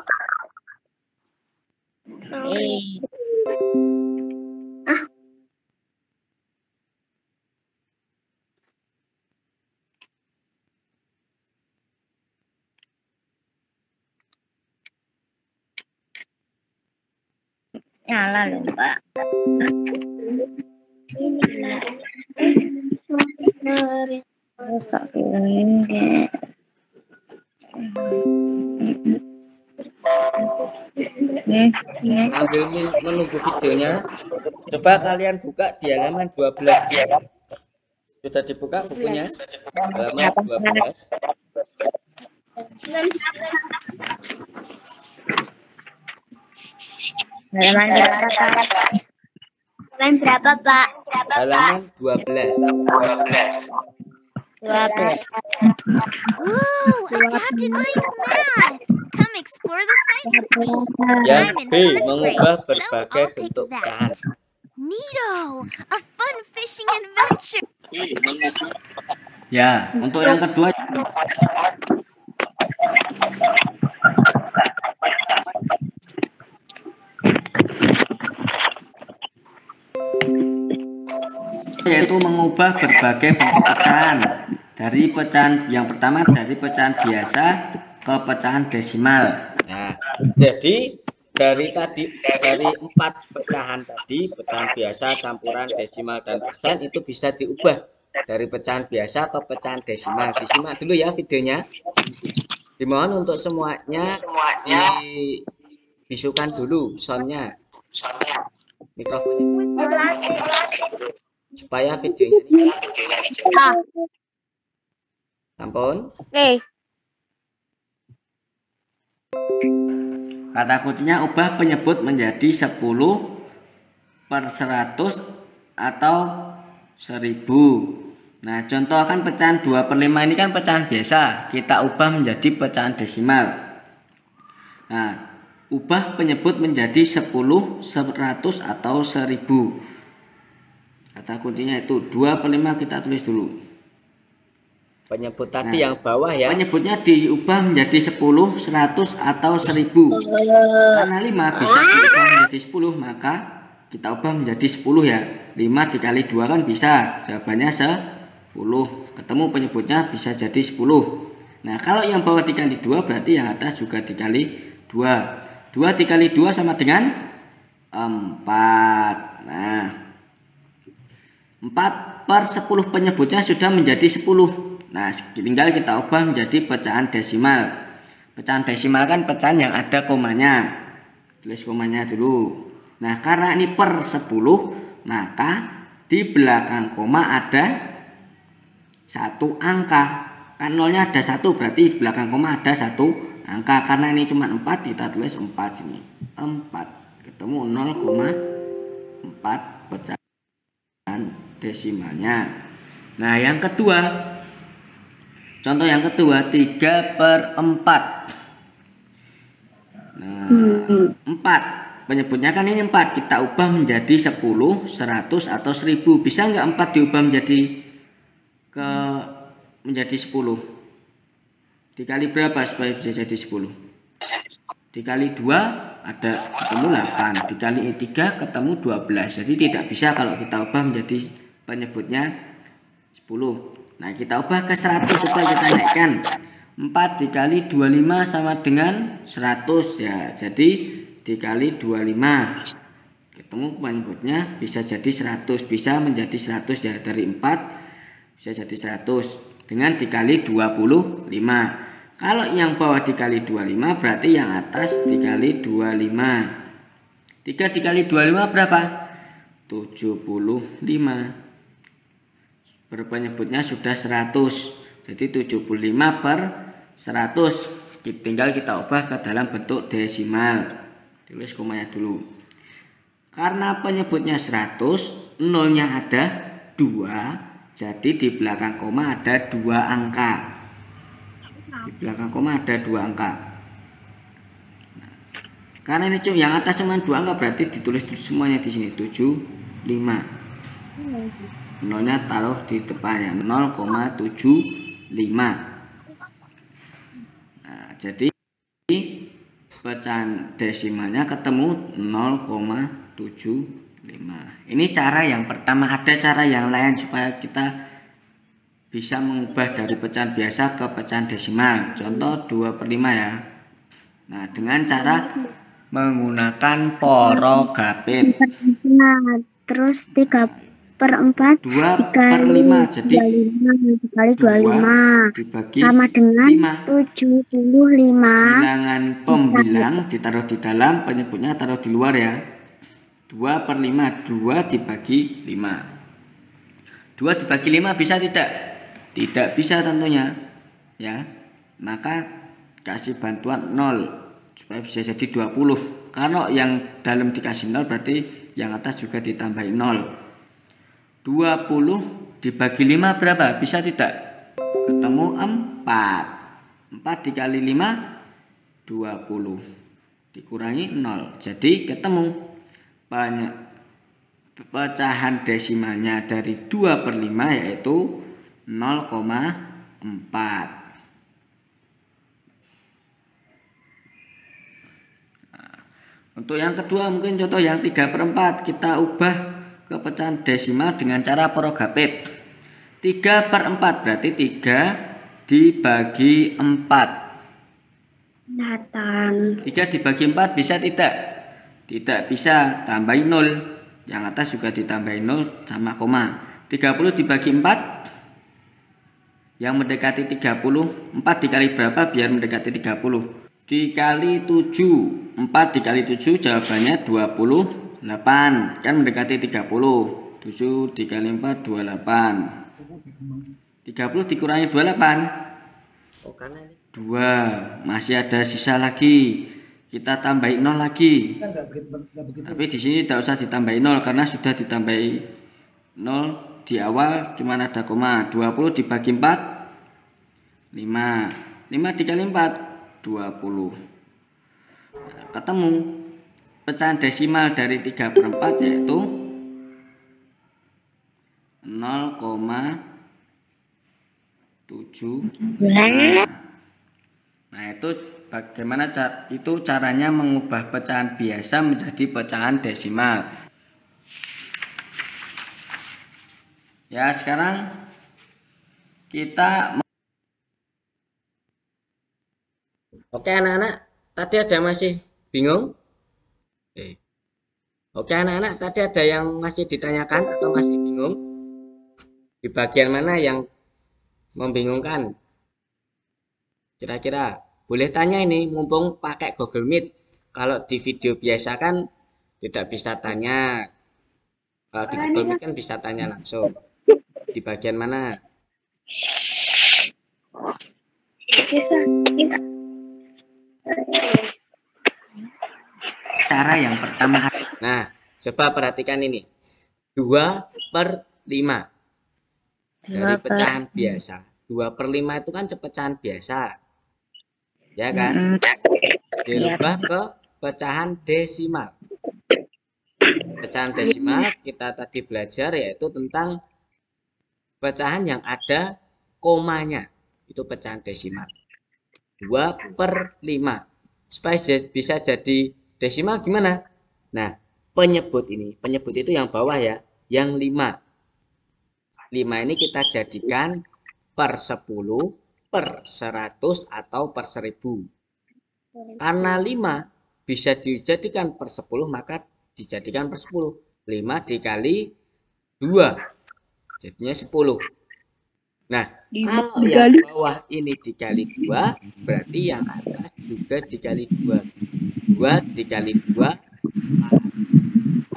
Nyala loh, Mbak. Rusak ini. Sambil menunggu videonya, coba kalian buka di halaman 12. Sudah dibuka bukunya? Halaman 12. Halaman berapa, Pak? Halaman berapa, Pak? Halaman 12. 12. Ooh, adapted mind math. Come explore the site with me. Yang I'm in B, first mengubah grade, so berbagai I'll pick bentuk that. pecahan. Neato, a fun fishing adventure. Ya, untuk yang kedua yaitu mengubah berbagai bentuk pecahan. Dari pecahan yang pertama dari pecahan biasa ke pecahan desimal. Nah, jadi dari 4 pecahan tadi, pecahan biasa, campuran, desimal dan persen itu bisa diubah dari pecahan biasa ke pecahan desimal. Disimak dulu ya videonya. Dimohon untuk semuanya dibisukan dulu soundnya, mikrofonnya, supaya videonya ini sampun. Oke. Kata kuncinya ubah penyebut menjadi 10 per 100 atau 1000. Nah, contoh kan pecahan 2 per 5 ini kan pecahan biasa, kita ubah menjadi pecahan desimal. Nah, ubah penyebut menjadi 10, 100 atau 1000. Kata kuncinya itu 2 per 5 kita tulis dulu. Penyebut tadi yang bawah ya. Penyebutnya diubah menjadi 10, 100 atau 1000. Karena 5 bisa diubah menjadi 10, maka kita ubah menjadi 10 ya. 5 dikali 2 kan bisa. Jawabannya 10. Ketemu penyebutnya bisa jadi 10. Nah, kalau yang bawah dikali 2 berarti yang atas juga dikali 2. 2 dikali 2 sama dengan 4. Nah, 4 per 10 penyebutnya sudah menjadi 10. Nah, tinggal kita ubah menjadi pecahan desimal. Pecahan desimal kan pecahan yang ada komanya. Tulis komanya dulu. Nah, karena ini per 10, maka di belakang koma ada 1 angka. Kan nolnya ada 1, berarti di belakang koma ada 1 angka. Karena ini cuma 4, kita tulis 4 sini. 4. Ketemu 0,4 pecahan desimalnya. Nah, yang kedua, contoh yang kedua 3 per 4. Nah, 4 penyebutnya kan ini 4, kita ubah menjadi 10, 100 atau 1000. Bisa nggak 4 diubah menjadi 10? Dikali berapa supaya bisa jadi 10? Dikali 2 ada ketemu 8, dikali 3 ketemu 12. Jadi tidak bisa kalau kita ubah menjadi penyebutnya 10. Nah, kita ubah ke 100 supaya kita naikkan. 4 dikali 25 sama dengan 100 ya. Jadi dikali 25. Ketemu penyebutnya bisa jadi 100. Bisa menjadi 100 ya. Dari 4 bisa jadi 100. Dengan dikali 25. Kalau yang bawah dikali 25 berarti yang atas dikali 25. 3 dikali 25 berapa? 75. Penyebutnya sudah 100. Jadi 75 per 100. Tinggal kita ubah ke dalam bentuk desimal. Tulis komanya dulu. Karena penyebutnya 100, nolnya ada 2, jadi di belakang koma ada 2 angka. Di belakang koma ada 2 angka. Nah, karena ini yang atas cuma 2 angka, berarti ditulis semuanya di sini 75. Nolnya taruh di depannya 0,75. Nah, jadi pecahan desimalnya ketemu 0,75. Ini cara yang pertama. Ada cara yang lain supaya kita bisa mengubah dari pecahan biasa ke pecahan desimal. Contoh 2/5 ya. Nah, dengan cara menggunakan porogapit. Nah, terus 3/4 2/5, jadi 2 dibagi sama dengan 5. 75. Bilangan pembilang ditaruh di dalam, penyebutnya taruh di luar ya. 2/5, 2 dibagi 5. 2 dibagi 5 bisa tidak? Tidak bisa tentunya ya. Maka kasih bantuan 0 supaya bisa jadi 20. Kalau yang dalam dikasih 0 berarti yang atas juga ditambahin 0. 20 dibagi 5 berapa? Bisa tidak? Ketemu 4. 4 dikali 5 20. Dikurangi 0. Jadi ketemu pecahan desimalnya dari 2/5 yaitu 0,4. Untuk yang kedua mungkin contoh yang 3/4 kita ubah ke pecahan desimal dengan cara porogapit. 3/4 berarti 3 dibagi 4. 3 dibagi 4 bisa tidak? Tidak bisa, tambahin 0. Yang atas juga ditambahin 0 sama koma. 30 dibagi 4 yang mendekati 30. 4 dikali berapa biar mendekati 30? Dikali 7. 4 dikali 7 jawabannya 28. Kan mendekati 30. 7 dikali 4 28. 30 dikurangi 28. 2. Masih ada sisa lagi. Kita tambahin 0 lagi. Tapi di sini tidak usah ditambahin 0 karena sudah ditambahi 0 di awal, cuma ada koma. 20 dibagi 4 5. 5 dikali 4 20. Nah, ketemu pecahan desimal dari 3/4 yaitu 0,7. Nah, itu bagaimana caranya mengubah pecahan biasa menjadi pecahan desimal. Ya, sekarang kita Oke anak-anak, tadi ada masih bingung? Oke anak-anak, tadi ada yang masih ditanyakan atau masih bingung? Di bagian mana yang membingungkan? Kira-kira boleh tanya ini, mumpung pakai Google Meet. Kalau di video biasa kan tidak bisa tanya. Kalau di Google Meet kan bisa tanya langsung. Di bagian mana? cara yang pertama. Nah, coba perhatikan ini. 2/5 dari pecahan biasa. 2/5 itu kan pecahan biasa. Ya kan? Dirubah ke pecahan desimal. Pecahan desimal kita tadi belajar yaitu tentang pecahan yang ada komanya. Itu pecahan desimal. 2/5. Supaya bisa jadi desimal gimana? Nah, penyebut itu yang bawah ya, yang 5. 5 ini kita jadikan per 10, per 100 atau per 1000. Karena 5 bisa dijadikan per 10 maka dijadikan per 10. 5 dikali 2 jadinya 10. Nah, kalau yang bawah ini dikali 2 berarti yang atas juga dikali 2. 2 dikali 2 4.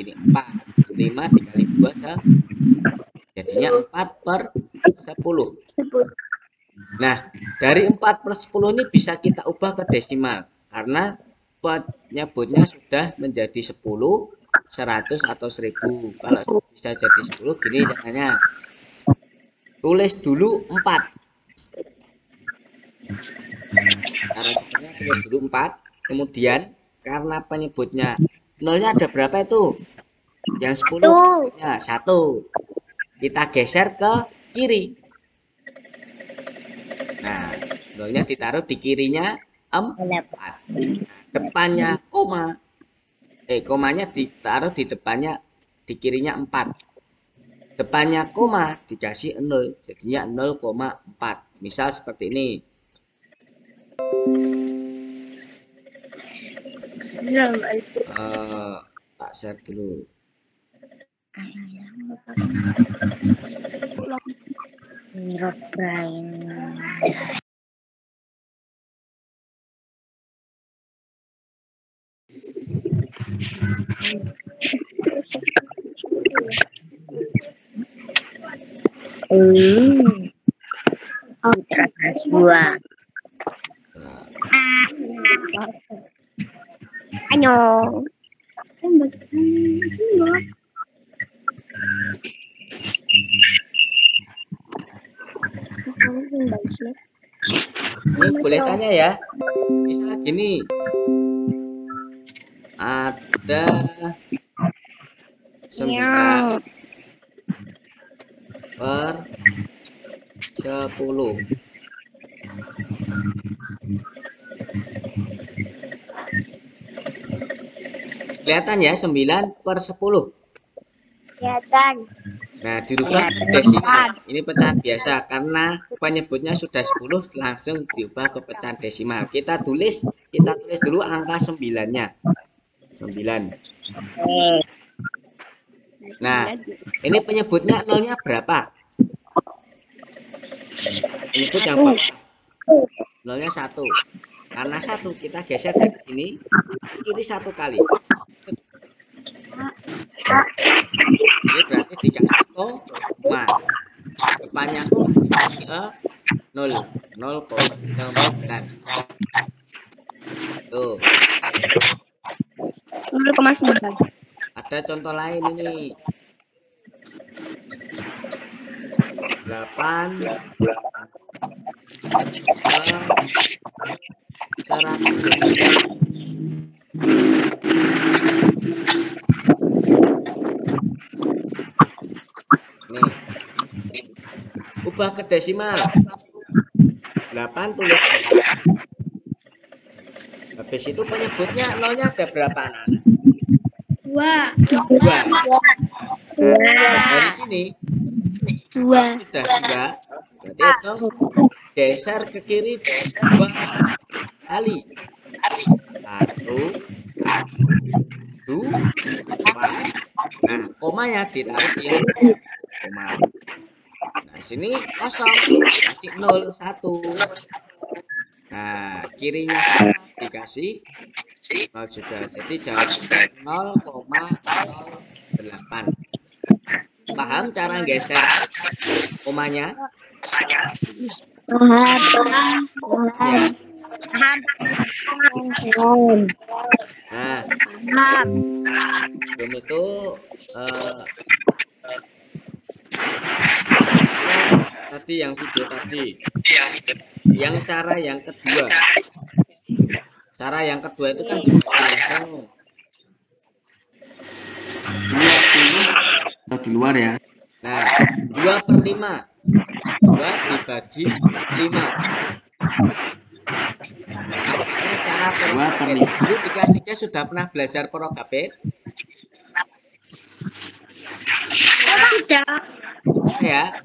Ini 4. 5 dikali 2 jadinya 4/10. Nah, dari 4/10 ini bisa kita ubah ke desimal karena penyebutnya sudah menjadi 10, 100 atau 1000. Kalau bisa jadi 10 gini caranya. Tulis dulu 4. Cara caranya tulis dulu 4. Kemudian karena penyebutnya nolnya ada berapa itu? Yang 10 nya 1. Kita geser ke kiri. Nah, nolnya ditaruh di kirinya 4. Depannya koma. Komanya ditaruh di depannya, di kirinya 4. Depannya koma dikasih 0, jadinya 0,4. Misal seperti ini. Tak share dulu. Terus dua. Ayo. Ini boleh tanya ya. Misal gini. Ada 9 per 10. Kelihatan ya 9 per 10. Kelihatan. Nah, dirubah desimal. Ini pecahan biasa karena penyebutnya sudah 10 langsung diubah ke pecahan desimal. Kita tulis dulu angka 9-nya. 9. Nah, ini penyebutnya nolnya berapa? Penyebut yang berapa? Nolnya 1. Karena 1 kita geser dari sini kiri 1 kali. Ini berarti dikasih koma. Depannya koma dikasih 0. 0,9. Tuh. 0,9. Ada contoh lain ini. 8 Nih. Ubah ke desimal. 8 tulis 8. Habis itu penyebutnya nolnya ada berapa anak-anak? 2. Dari sini 2. sudah 2. Berarti itu geser ke kiri 2 kali. 1, 2. Nah, komanya ditaruh di koma. Nah, sini kosong, kasih 0, 1. Nah, kirinya dikasih 0 juga. Jadi jawabannya 0,08. Paham cara geser komanya? Ya. Nah, sebelum itu tadi yang video tadi, yang cara yang kedua. Cara yang kedua itu kan dibagi langsung 20 atau di luar ya. Nah, 2/5. 2 dibagi 5. Ini cara perogabet. Dulu di kelas 3 sudah pernah belajar perogabet? Ya.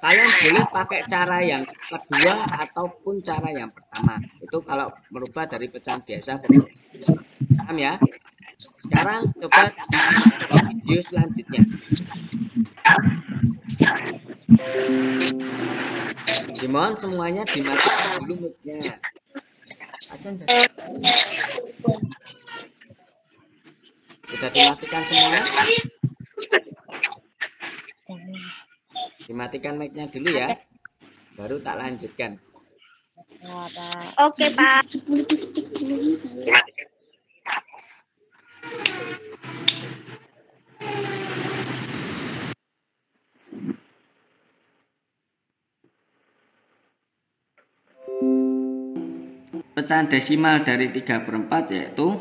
Kalian boleh pakai cara yang kedua ataupun cara yang pertama. Itu kalau merubah dari pecahan biasa. Paham ya? Sekarang coba di video selanjutnya. Dimohon semuanya dimatikan dulu mic-nya. Sudah dimatikan semua? Dimatikan mic-nya dulu ya. Baru tak lanjutkan. Oke, Pak. pecahan desimal dari 3/4 yaitu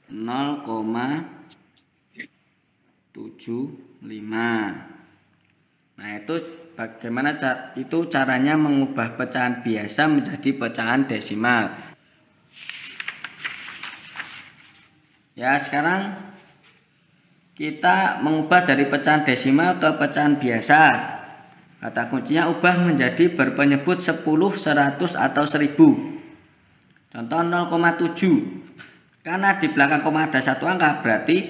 0,75. Nah, itu bagaimana caranya mengubah pecahan biasa menjadi pecahan desimal. Ya, sekarang kita mengubah dari pecahan desimal ke pecahan biasa. Kata kuncinya ubah menjadi berpenyebut 10, 100 atau 1000. Contoh 0,7. Karena di belakang koma ada satu angka, berarti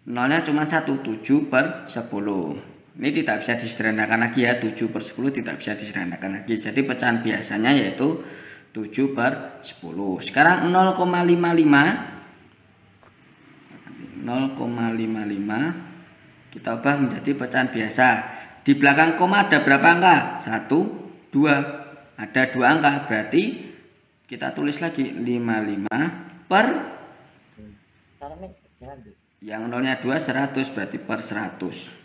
nolnya cuma 1, 7/10. Ini tidak bisa disederhanakan lagi ya, 7/10 tidak bisa disederhanakan lagi. Jadi pecahan biasanya yaitu 7/10. Sekarang 0,55 kita ubah menjadi pecahan biasa. Di belakang koma ada berapa angka? 1, 2. Ada 2 angka, berarti kita tulis lagi 55 per yang nolnya 2, 100, berarti per 100.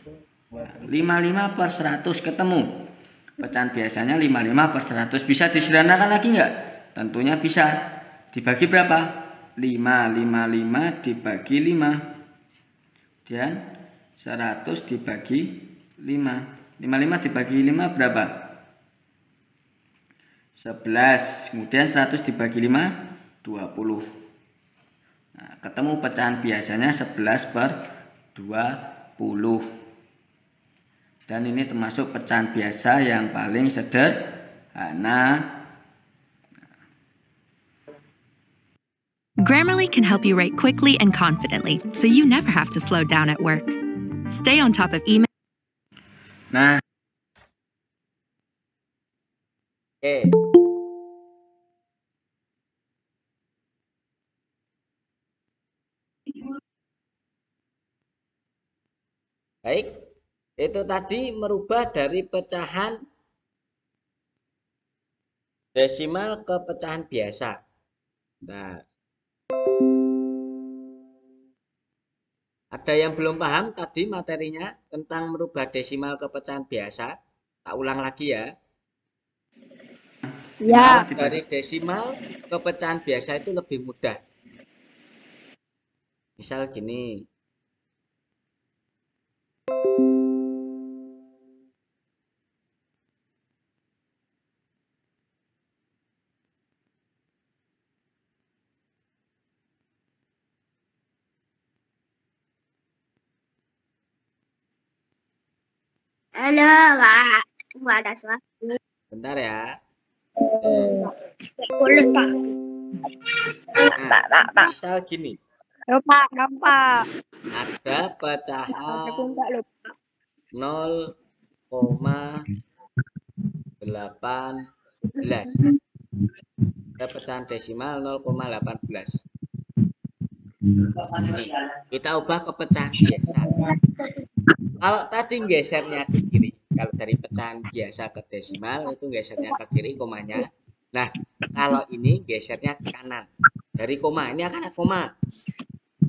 55 per 100 ketemu. Pecahan biasanya 55 per 100. Bisa disederhanakan lagi enggak? Tentunya bisa. Dibagi berapa? 5 dibagi 5. Dan 100 dibagi 5. 55 dibagi 5 berapa? 11. Kemudian 100 dibagi 5, 20. Nah, ketemu pecahan biasanya 11/20. Dan ini termasuk pecahan biasa yang paling sederhana. Grammarly can help you write quickly and confidently, so you never have to slow down at work. Stay on top of email. Nah, Oke. Baik, itu tadi merubah dari pecahan desimal ke pecahan biasa. Nah, ada yang belum paham tadi materinya tentang merubah desimal ke pecahan biasa? Tak ulang lagi ya. Ya. Dari desimal ke pecahan biasa itu lebih mudah. Misal gini. Nggak ada suara. Bentar ya. Boleh, Pak. Nah, misal gini. Lupa. Ada pecahan 0,18. Ada pecahan desimal 0,18. Kita ubah ke pecahan biasa. Kalau tadi gesernya ke kiri, kalau dari pecahan biasa ke desimal itu gesernya ke kiri komanya. Nah, kalau ini gesernya ke kanan. Dari koma, ini akan ada koma.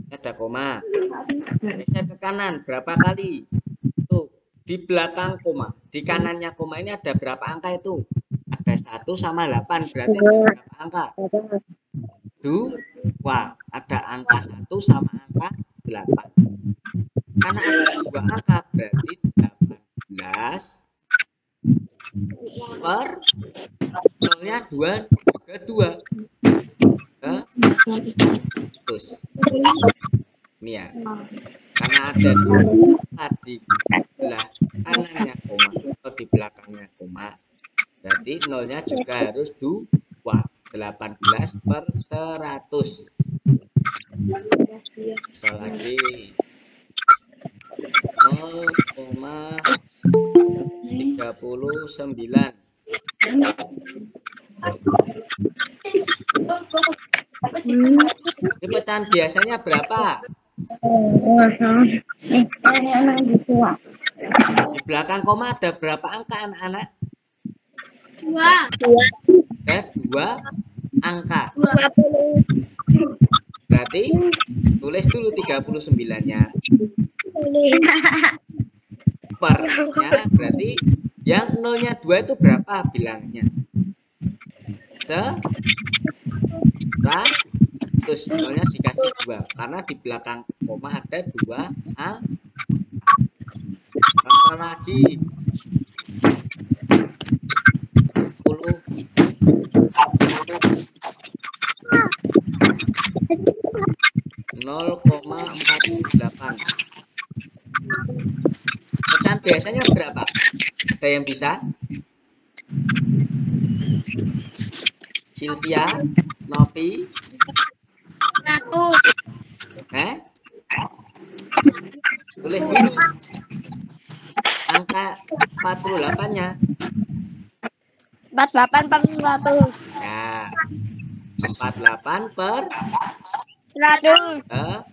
Ada koma. Geser ke kanan berapa kali? Tuh, di belakang koma, di kanannya koma ini ada berapa angka itu? Ada 1 sama 8, berarti ada berapa angka? 2. Ada angka 1 sama angka 8. Karena ada 2 angka, berarti 18 per nolnya 2 juga 2. Terus ini ya, karena ada 2 angka di belah kanannya koma atau di belakangnya koma, berarti nolnya juga harus 2. 18 per 100. Bisa lagi 0,39. Ini pecahan biasanya berapa? Di belakang koma ada berapa angka anak-anak? 2. Ada 2 angka. Berarti tulis dulu 39-nya. Per-nya berarti yang nolnya 2 itu berapa bilangnya? 100. Nolnya dikasih 2 karena di belakang koma ada 2 angka lagi 10 0,48. Pecahan biasanya berapa? Ada yang bisa? Sylvia, Novi, 100. Tulis dulu angka 48-nya. 48 per 100. Ya, 48 per 100. 100.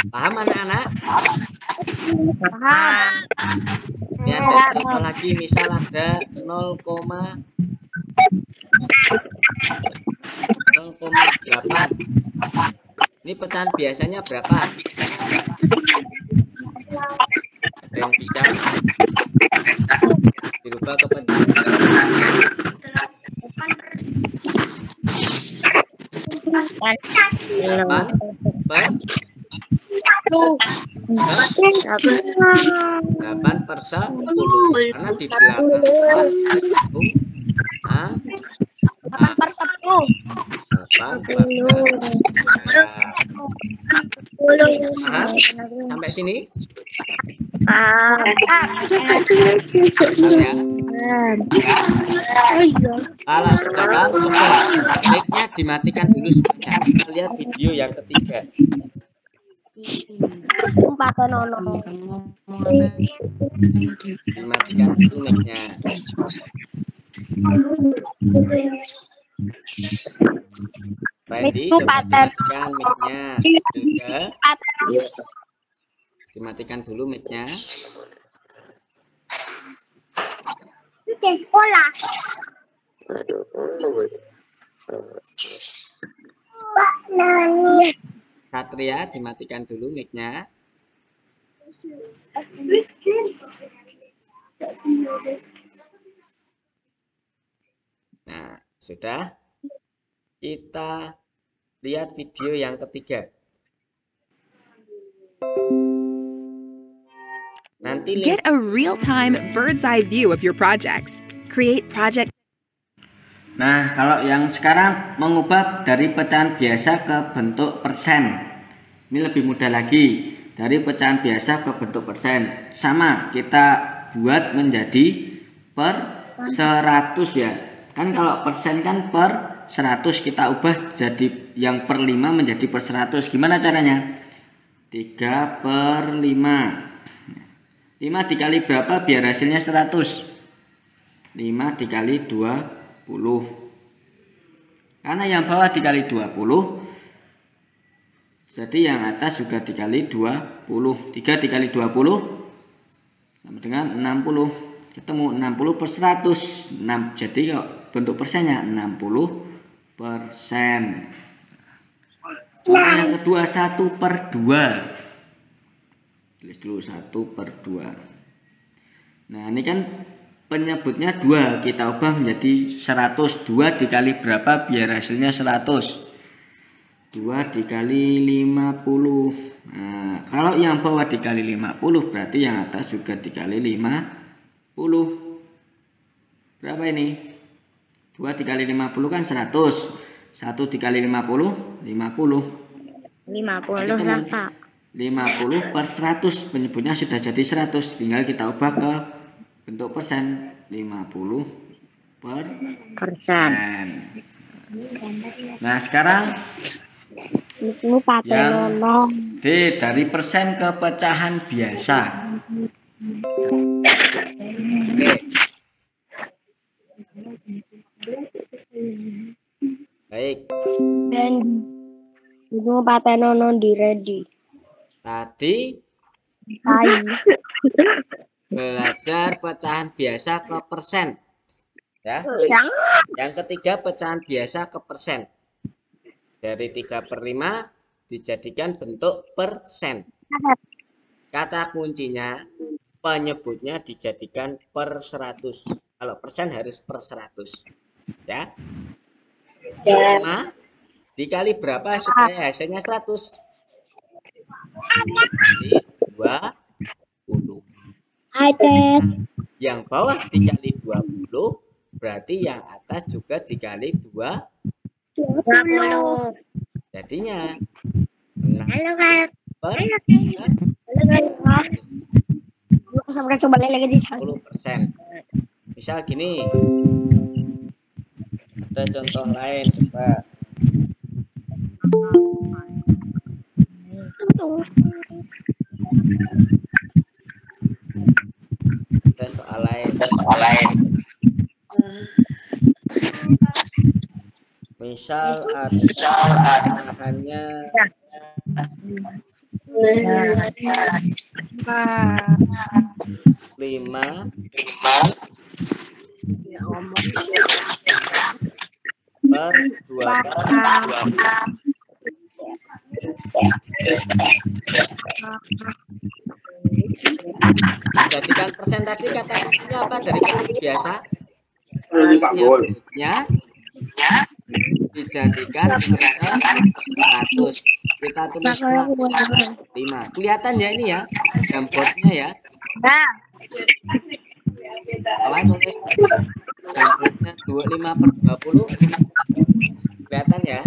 Paham anak-anak? Paham. Ini ada contoh lagi, misal ada 0,8. Ini pecahan biasanya berapa? Ada yang bisa dirubah ke pecahan? 8 per 8 per 10 karena di belakang 8 per 10. 8 per 10. Sampai sini? Ya. Kalau sudah paham, coba mic-nya dimatikan dulu sebentar. Kita lihat video yang ketiga. Dimatikan dulu mic-nya. Randy, coba dimatikan mic-nya. Dimatikan dulu mic-nya. Sekolah. Satria, dimatikan dulu mic-nya. Nah, sudah. Kita lihat video yang ketiga. Nanti Get a real-time bird's eye view of your projects. Create project. Nah, kalau yang sekarang mengubah dari pecahan biasa ke bentuk persen. Ini lebih mudah lagi. Dari pecahan biasa ke bentuk persen. Sama, kita buat menjadi per 100 ya. Kan kalau persen kan per 100, kita ubah jadi yang per 5 menjadi per 100. Gimana caranya? 3 per 5. 5 dikali berapa biar hasilnya 100? 5 dikali 20. Karena yang bawah dikali 20, jadi yang atas juga dikali 20. 3 dikali 20 sama dengan 60. Ketemu 60 per 100. 6, jadi kalau bentuk persennya 60%. Yang kedua 1 per 2. Tulis dulu 1 per 2. Nah, ini kan penyebutnya 2, kita ubah menjadi 100. 2 dikali berapa biar hasilnya 100? 2 dikali 50. Nah, kalau yang bawah dikali 50 berarti yang atas juga dikali 50. Berapa ini? 2 dikali 50 kan 100. 1 dikali 50, 50. 50 lah, Pak. 50 per 100, penyebutnya sudah jadi 100, tinggal kita ubah ke bentuk persen. 50 per persen. Nah, sekarang yang D, dari persen ke pecahan biasa. Oke. Baik. Dan itu patenono di ready. Tadi belajar pecahan biasa ke persen. Ya. Yang ketiga pecahan biasa ke persen. Dari 3 per 5 dijadikan bentuk persen. Kata kuncinya penyebutnya dijadikan per 100. Kalau persen harus per 100. Ya. 5 dikali berapa supaya hasilnya 100? Dikali 20. Yang bawah dikali 20, berarti yang atas juga dikali 20. Jadinya 6 Halo Kak. per Sampai coba lagi di sana. 10%. Misal gini. Ada contoh lain coba. Ada soal lain. Misal ada bahannya 5 per 20. Jadikan persen tadi kata kuncinya apa dari persen biasa? Penyebutnya dijadikan persen 100. Kita tulis 5. Kelihatan ya ini ya, jambornya ya. Awal tulis jambornya 25 per 20. Kelihatan ya.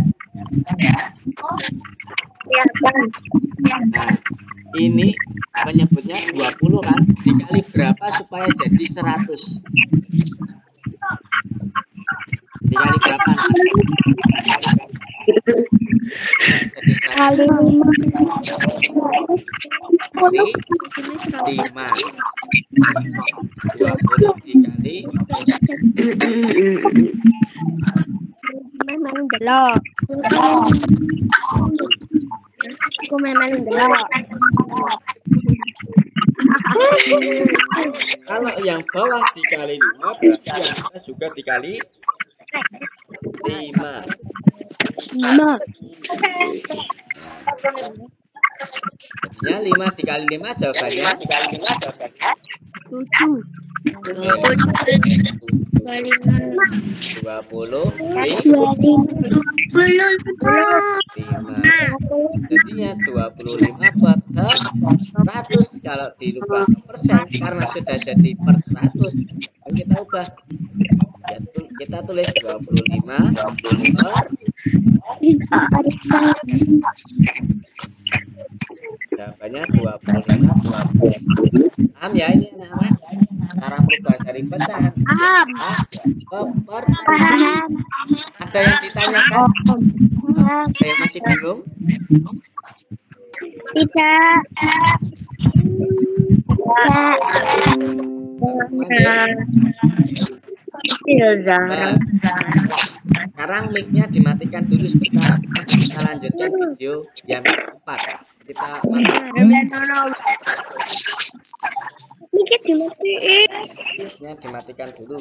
Nah, ini penyebutnya 20 kan, dikali berapa supaya jadi 100? Dikali berapa? Jadi 5. 20 dikali Memang delok. Aku memang delok. kalau yang bawah dikali 5 berarti yang atas juga dikali 5. Ya 5 dikali 5 jawabannya 20 jadinya 25 per 100. Kalau dirubah ke persen karena sudah jadi per 100 kita ubah ya, kita tulis 25 per jawabannya 25. Paham ya ini anak-anak cara merubah dari pecahan ke per? Ada yang ditanyakan? Saya masih bingung. Tidak. Nah, sekarang mic-nya dimatikan dulu sebentar. Kita lanjutkan video yang keempat. Kita mic-nya dimatikan dulu.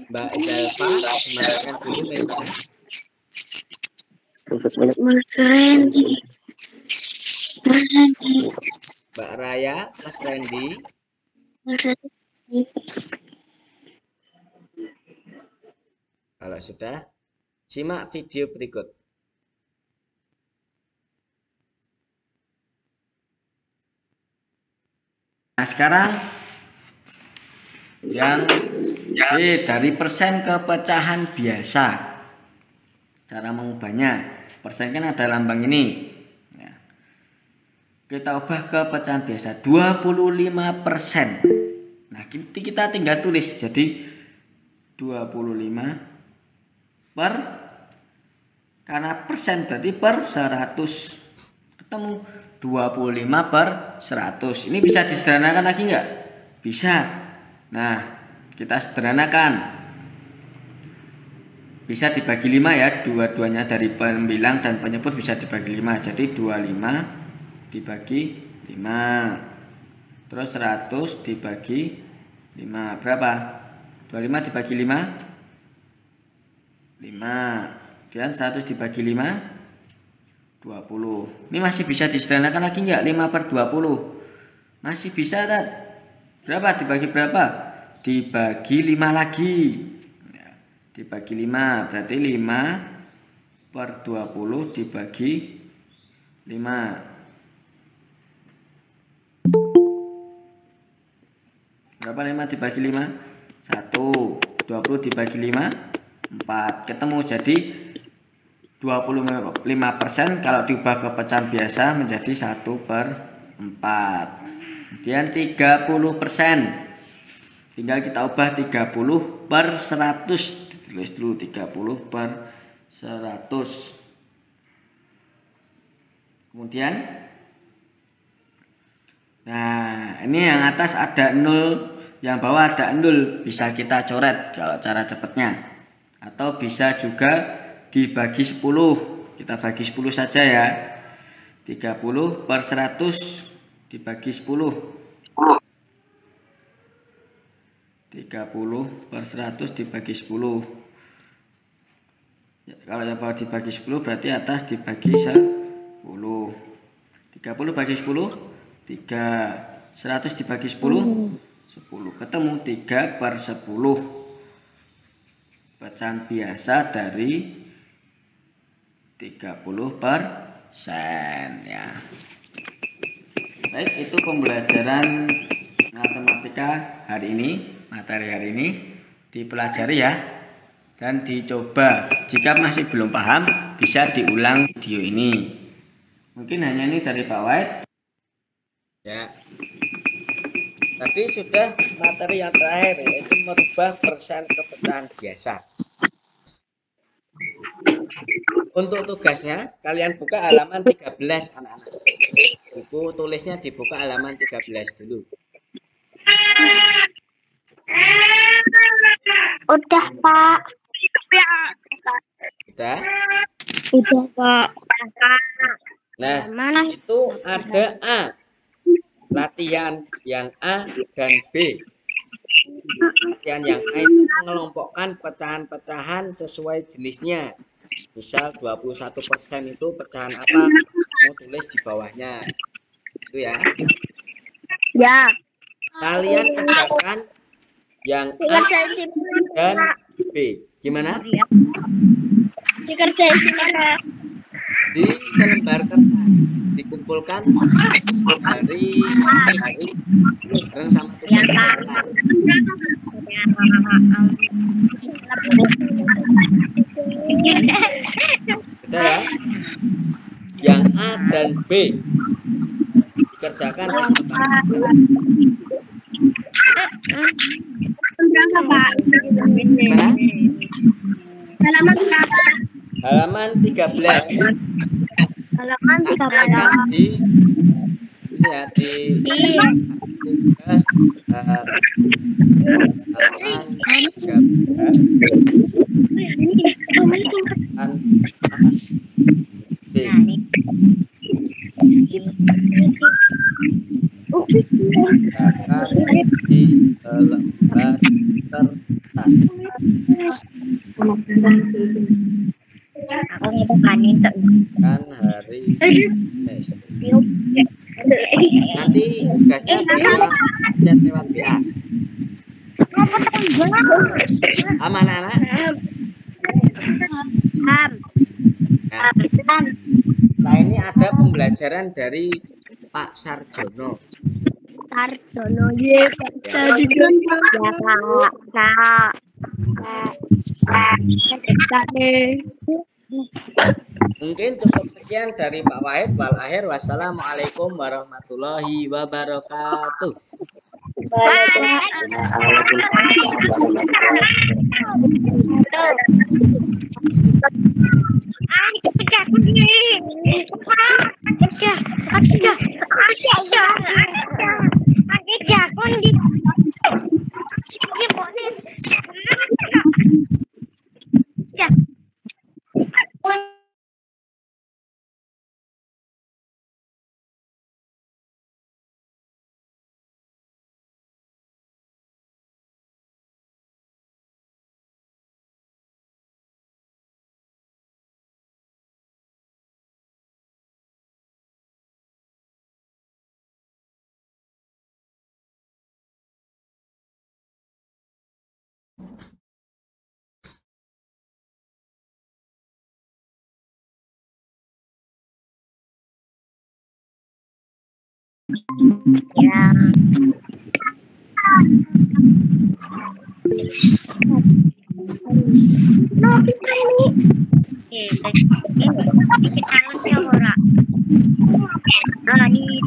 Mbak Zelva dimatikan dulu mic-nya. Mbak Raya, Mas Randy. Kalau sudah, simak video berikut. Nah sekarang yang B dari persen ke pecahan biasa. Cara mengubahnya, persen kan ada lambang ini. Ya. Kita ubah ke pecahan biasa 25%. Nah kita tinggal tulis jadi 25 per, karena persen berarti per 100, ketemu 25 per 100. Ini bisa disederhanakan lagi enggak? Bisa. Nah, kita sederhanakan. Bisa dibagi 5 ya, dua-duanya dari pembilang dan penyebut bisa dibagi 5. Jadi 25 dibagi 5. Terus 100 dibagi 5 berapa? 25 dibagi 5 dan 100 dibagi 5 20. Ini masih bisa disederhanakan lagi enggak? 5/20 masih bisa kan? Berapa dibagi berapa? Dibagi 5 lagi ya, dibagi 5 berarti 5/20 dibagi 5 berapa? 5 dibagi 5 1. 20 dibagi 5 4. Ketemu jadi 25% kalau diubah ke pecahan biasa menjadi 1/4. Kemudian 30%. Tinggal kita ubah 30/100. Ditulis dulu 30/100. Kemudian nah, ini yang atas ada 0, yang bawah ada 0. Bisa kita coret kalau cara cepatnya. Atau bisa juga dibagi 10. Kita bagi 10 saja ya. 30/100 dibagi 10. 30/100 dibagi 10. Ya, kalau yang bawah dibagi 10 berarti atas dibagi 10. 30 bagi 10 3. 100 dibagi 10 10. Ketemu 3/10. Pecahan biasa dari 30% ya. Baik, itu pembelajaran matematika hari ini, materi hari ini dipelajari ya dan dicoba. Jika masih belum paham bisa diulang video ini. Mungkin hanya ini dari Pak Wahid. Ya. Tadi sudah materi yang terakhir, yaitu merubah persen ke pecahan biasa. Untuk tugasnya, kalian buka halaman 13 anak-anak. Buku tulisnya dibuka halaman 13 dulu. Udah, Pak. Sudah? Udah, Pak. Nah, Mana? itu ada A. Latihan yang A dan B. Latihan yang A itu mengelompokkan pecahan-pecahan sesuai jenisnya. Misal 21% itu pecahan apa? Mau tulis di bawahnya. Itu ya. Ya. Kalian kerjakan yang A dan B. Gimana? Dikerjain di mana? Di selembar kertas dikumpulkan dari bareng sama tugas kelas. Sudah ya? Yang A dan B dikerjakan di selembar kertas. Berapa, Pak? Mana? Halaman berapa? Halaman 13. Halaman Akan di ini ya di tugas halaman 13 di selembar kertas. Aku ngebokanin tuh. Kan hari tes. Nanti tugasnya bisa chat lewat WA. Aman anak? Nah, setelah ini ada pembelajaran dari Pak Sarjono. Sarjono, ya, Pak Sarjono. Mungkin cukup sekian dari Pak Wahid. Wal akhir wassalamualaikum warahmatullahi wabarakatuh. Ya. No, kita ini. Kita ya ora. Ani.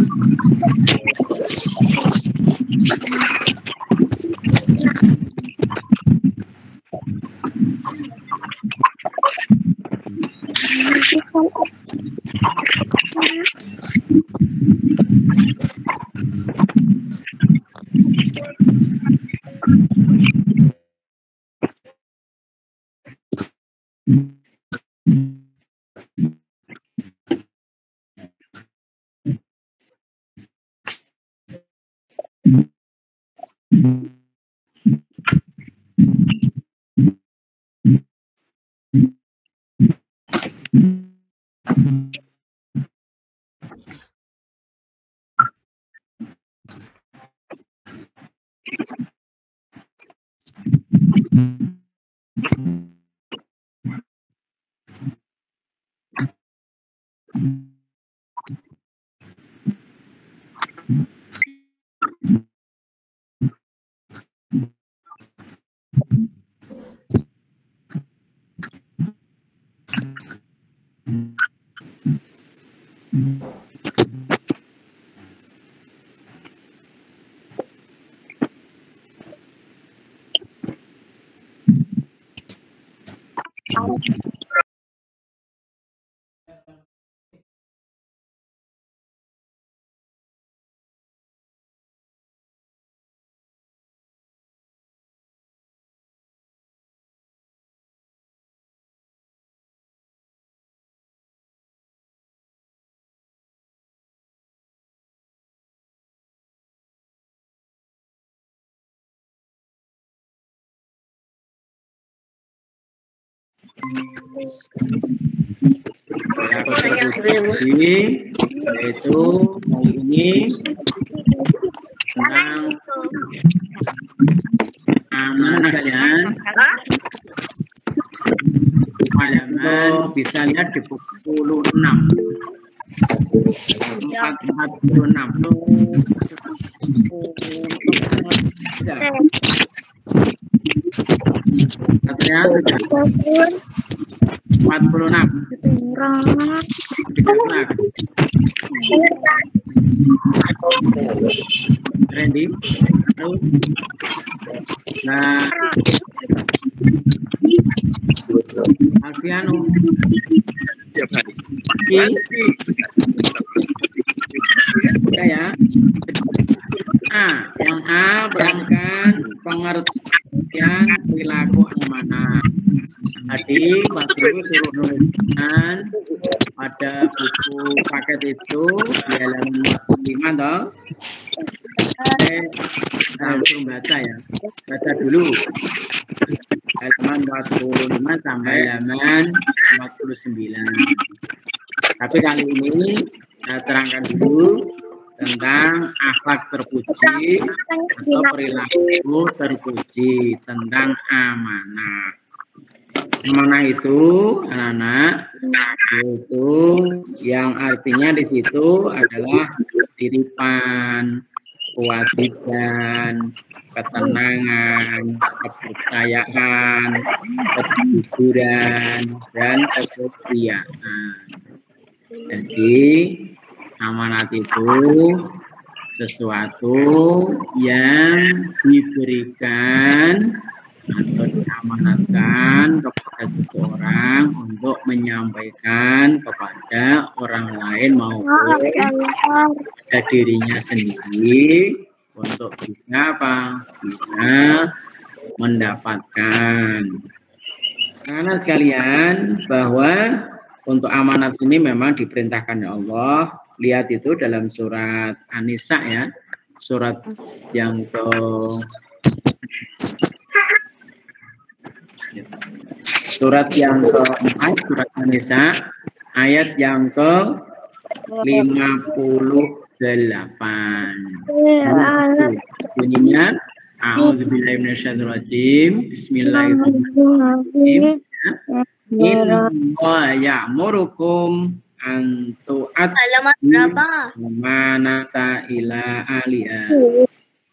Yaitu kali ini tentang amanah kalian. Halaman bisa lihat di buku 46. 46. Randy. Nah, Alfiano. Oke ya. Yang A berangkat pengertian perilaku amanah. Tadi Pak Guru suruh nuliskan pada buku paket itu di halaman 45 toh. Langsung baca ya. Baca dulu. Halaman 45 sampai halaman 49. Tapi kali ini saya terangkan dulu tentang akhlak terpuji atau perilaku terpuji, tentang amanah. Amanah itu anak-anak itu yang artinya di situ adalah titipan, kewajiban, ketenangan, kepercayaan, kejujuran, dan kesetiaan. Jadi amanat itu sesuatu yang diberikan atau diamanatkan kepada seseorang untuk menyampaikan kepada orang lain maupun kepada dirinya sendiri untuk bisa apa? Bisa mendapatkan. Karena sekalian bahwa untuk amanat ini memang diperintahkan oleh Allah. Lihat itu dalam surat An-Nisa ya, surat yang keempat, surat An-Nisa, ayat yang ke-58. Bunyinya, A'udzubillahi minasyaitonirrajim. Bismillahirrahmanirrahim. Inna ya'murukum antu'at Halaman berapa? manata ila alia.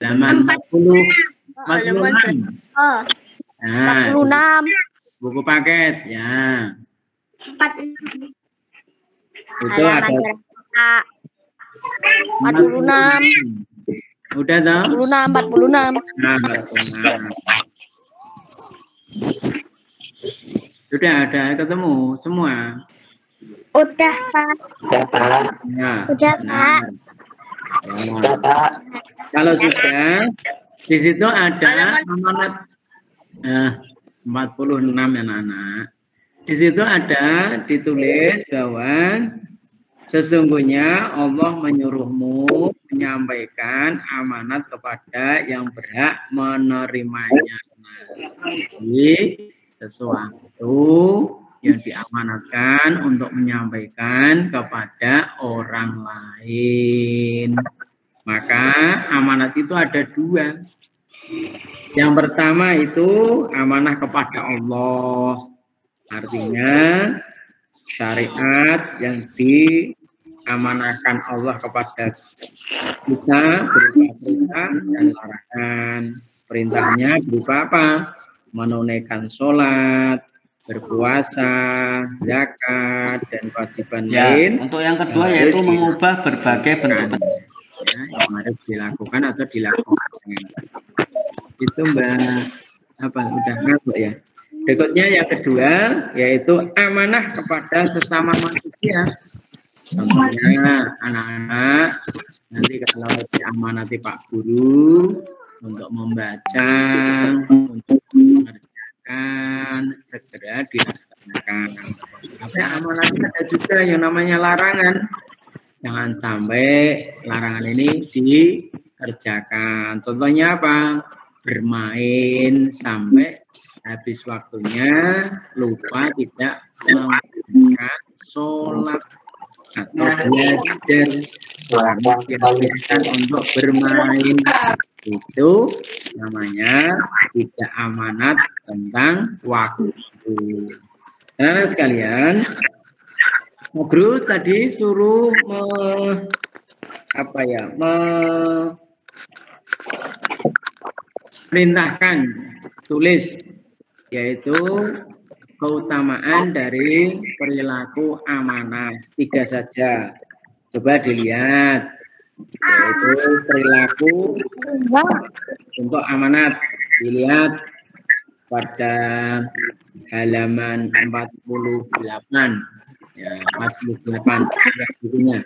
Halaman 40. Halaman 46. Oh, Nah, 46. buku paket ya. 46. Itu ada 46. Udah toh? 46. Nah, 46. Sudah ada ketemu semua. Udah, Pak. Nah, Udah, Pak. nah. Kalau sudah, di situ ada amanat 46 anak-anak. Di situ ada ditulis bahwa sesungguhnya Allah menyuruhmu menyampaikan amanat kepada yang berhak menerimanya. Jadi sesuatu yang diamanatkan untuk menyampaikan kepada orang lain. Maka amanat itu ada dua. Yang pertama itu amanah kepada Allah. Artinya syariat yang diamanahkan Allah kepada kita berupa perintah dan larangan. Perintahnya berupa apa? Menunaikan sholat, berpuasa, zakat, dan kewajiban Ya, lain. untuk yang kedua yaitu mengubah berbagai bentuk ya, yang harus dilakukan atau dilakukan. Itu Mbak apa udah ngaku ya. Berikutnya yang kedua yaitu amanah kepada sesama manusia. Contohnya anak-anak nanti kalau diamanati Pak Guru untuk membaca, untuk mengerjakan, segera dilaksanakan. Tapi amanatnya ada juga yang namanya larangan. Jangan sampai larangan ini dikerjakan. Contohnya apa? Bermain sampai habis waktunya lupa tidak melakukan sholat atau belajar dihabiskan untuk bermain, itu namanya tidak amanat tentang waktu. Nah sekalian, Guru tadi suruh perintahkan tulis, yaitu keutamaan dari perilaku amanah 3 saja. Coba dilihat, yaitu perilaku untuk amanat. Dilihat pada halaman 48. Ya, 48 bukunya.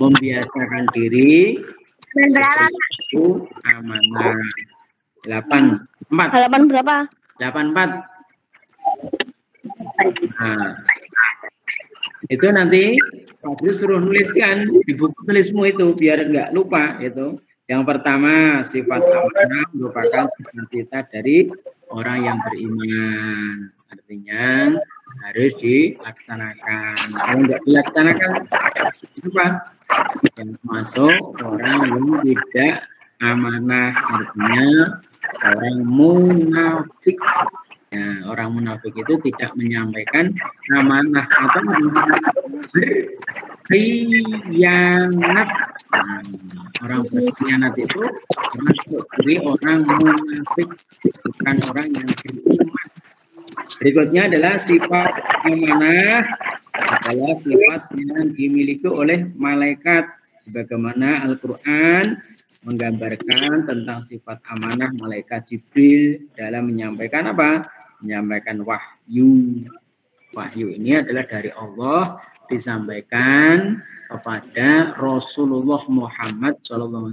Membiasakan diri perilaku amanah. 84. Halaman berapa? 84. Nah, itu nanti Pak Guru suruh nuliskan di buku tulismu itu biar nggak lupa itu. Yang pertama, sifat amanah merupakan cita-cita dari orang yang beriman. Artinya harus dilaksanakan. Kalau nggak dilaksanakan, apa? Yang masuk orang yang tidak amanah, artinya orang munafik. Ya, orang munafik itu tidak menyampaikan amanah atau berkhianat. Nah, orang berkhianat itu termasuk dari orang munafik, bukan orang yang beriman. Berikutnya adalah sifat amanah, adalah sifat yang dimiliki oleh malaikat, sebagaimana Al-Quran menggambarkan tentang sifat amanah malaikat Jibril dalam menyampaikan apa? Menyampaikan wahyu. Wahyu ini adalah dari Allah, disampaikan kepada Rasulullah Muhammad SAW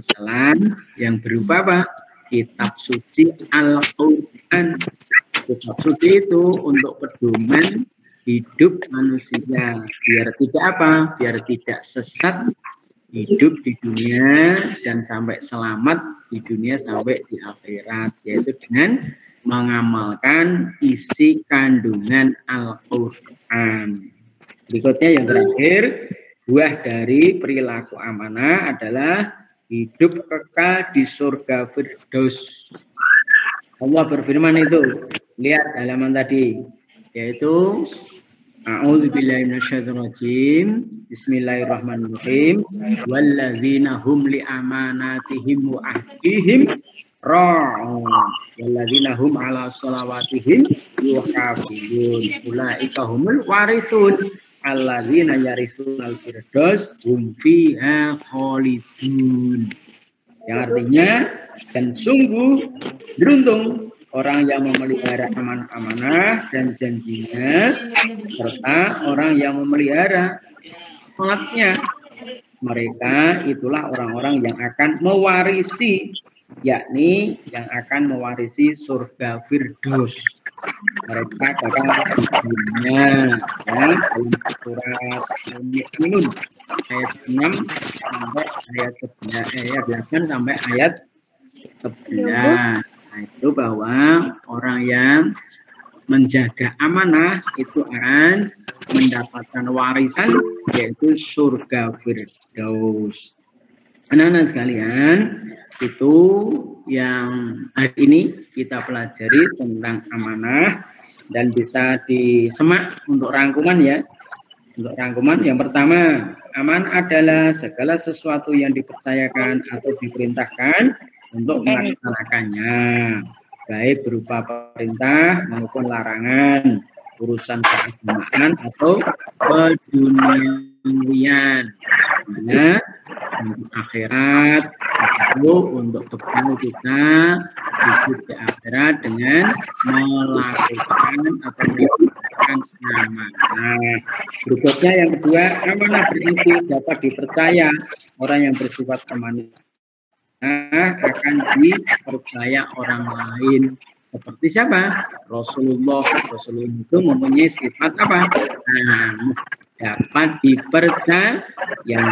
yang berupa apa? Kitab suci Al-Quran. Kitab suci itu untuk pedoman hidup manusia, biar tidak apa? Biar tidak sesat hidup di dunia dan sampai selamat di dunia sampai di akhirat, yaitu dengan mengamalkan isi kandungan Al-Quran. Berikutnya yang terakhir, buah dari perilaku amanah adalah hidup kekal di surga Firdaus. Allah berfirman itu, lihat halaman tadi, yaitu A'udzubillahi minasyaitonir rajim. Bismillahirrahmanirrahim. Walladzina hum li amanatihim wa ahdihim ra'un. Walladzina hum ala shalawatihim yuhafizun. Ulaika humul warisun. Alladzina yarisunal firdaus hum fiha khalidun. Yang artinya, dan sungguh beruntung orang yang memelihara amanah-amanah dan janjinya, serta orang yang memelihara sholatnya. Mereka itulah orang-orang yang akan mewarisi, yakni yang akan mewarisi surga Firdaus. Mereka akan dunia, ya, dalam surat Al-Mu'minun ayat 6 sampai ayat 8 sampai ayat 11. Nah, itu bahwa orang yang menjaga amanah itu akan mendapatkan warisan, yaitu surga Firdaus. Anak-anak sekalian, itu yang hari ini kita pelajari tentang amanah dan bisa disemak untuk rangkuman ya. Untuk rangkuman yang pertama, amanah adalah segala sesuatu yang dipercayakan atau diperintahkan untuk melaksanakannya, baik berupa perintah maupun larangan, urusan keagamaan atau keduniawian. Mana untuk akhirat itu untuk bertemu kita hidup di akhirat dengan melakukan atau melakukan amanah. Berikutnya yang kedua, amanah berarti dapat dipercaya. Orang yang bersifat amanah akan dipercaya orang lain. Seperti siapa? Rasulullah. Rasulullah itu mempunyai sifat apa? Nah, dapat dipercaya yang